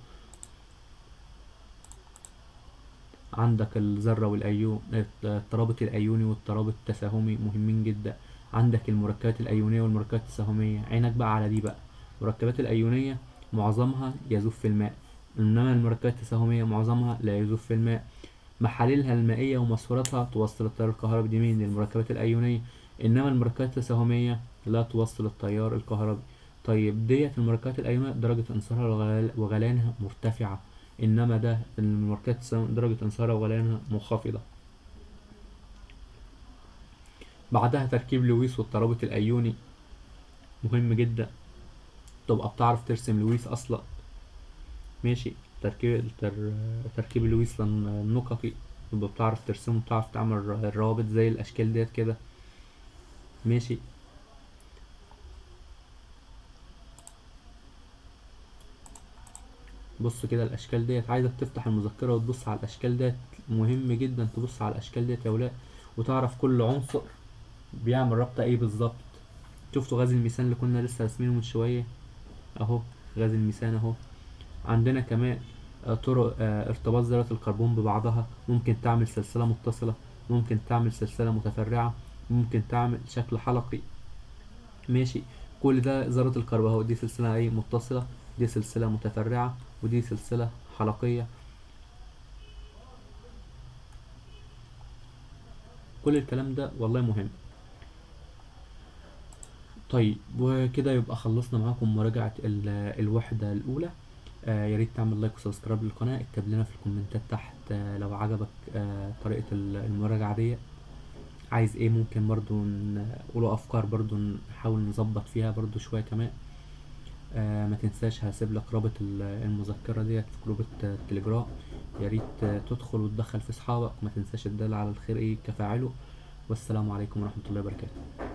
عندك الذرة والأيون، الترابط الأيوني والترابط التساهمي مهمين جدا. عندك المركبات الأيونية والمركبات التساهمية، عينك بقى على دي بقى. المركبات الأيونية معظمها يذوب في الماء، إنما المركبات التساهمية معظمها لا يذوب في الماء. محاليلها المائية ومسوراتها توصل التيار الكهربي دي مين؟ للمركبات الأيونية. إنما المركبات التساهمية لا توصل التيار الكهربي. طيب ديت المركبات الأيونية درجة انصهارها وغليانها مرتفعة، إنما ده المركبات التساهمية درجة انصهارها وغليانها منخفضة. بعدها تركيب لويس والترابط الأيوني مهم جدا، تبقى بتعرف ترسم لويس أصلا. ماشي. تركيب لويس النقطي، يبقى بتعرف ترسمه، بتعرف تعمل الروابط زي الأشكال ديت كده. ماشي. بص كده الاشكال ديت، عايزك تفتح المذكره وتبص على الاشكال ديت، مهم جدا تبص على الاشكال ديت يا ولاد، وتعرف كل عنصر بيعمل رابطه ايه بالظبط. شفتوا غاز الميثان اللي كنا لسه راسمينه من شويه اهو، غاز الميثان اهو. عندنا كمان طرق ارتباط ذرات الكربون ببعضها، ممكن تعمل سلسله متصله، ممكن تعمل سلسله متفرعه، ممكن تعمل شكل حلقي. ماشي. كل ده ذرة الكربون اهو، دي سلسلة ايه متصلة، دي سلسلة متفرعة، ودي سلسلة حلقية. كل الكلام ده والله مهم. طيب وكده يبقى خلصنا معاكم مراجعة الوحدة الأولى. يا ريت تعمل لايك وسبسكرايب للقناة، اكتب لنا في الكومنتات تحت لو عجبك طريقة المراجعة دي، عايز ايه ممكن برضو نقوله أفكار، برضو نحاول نظبط فيها برضو شوية كمان. ما تنساش هسيب لك رابط المذكرة ديت في جروب التليجرام، يا ريت تدخل وتدخل في اصحابك، ما تنساش الدال على الخير ايه كفاعله. والسلام عليكم ورحمة الله وبركاته.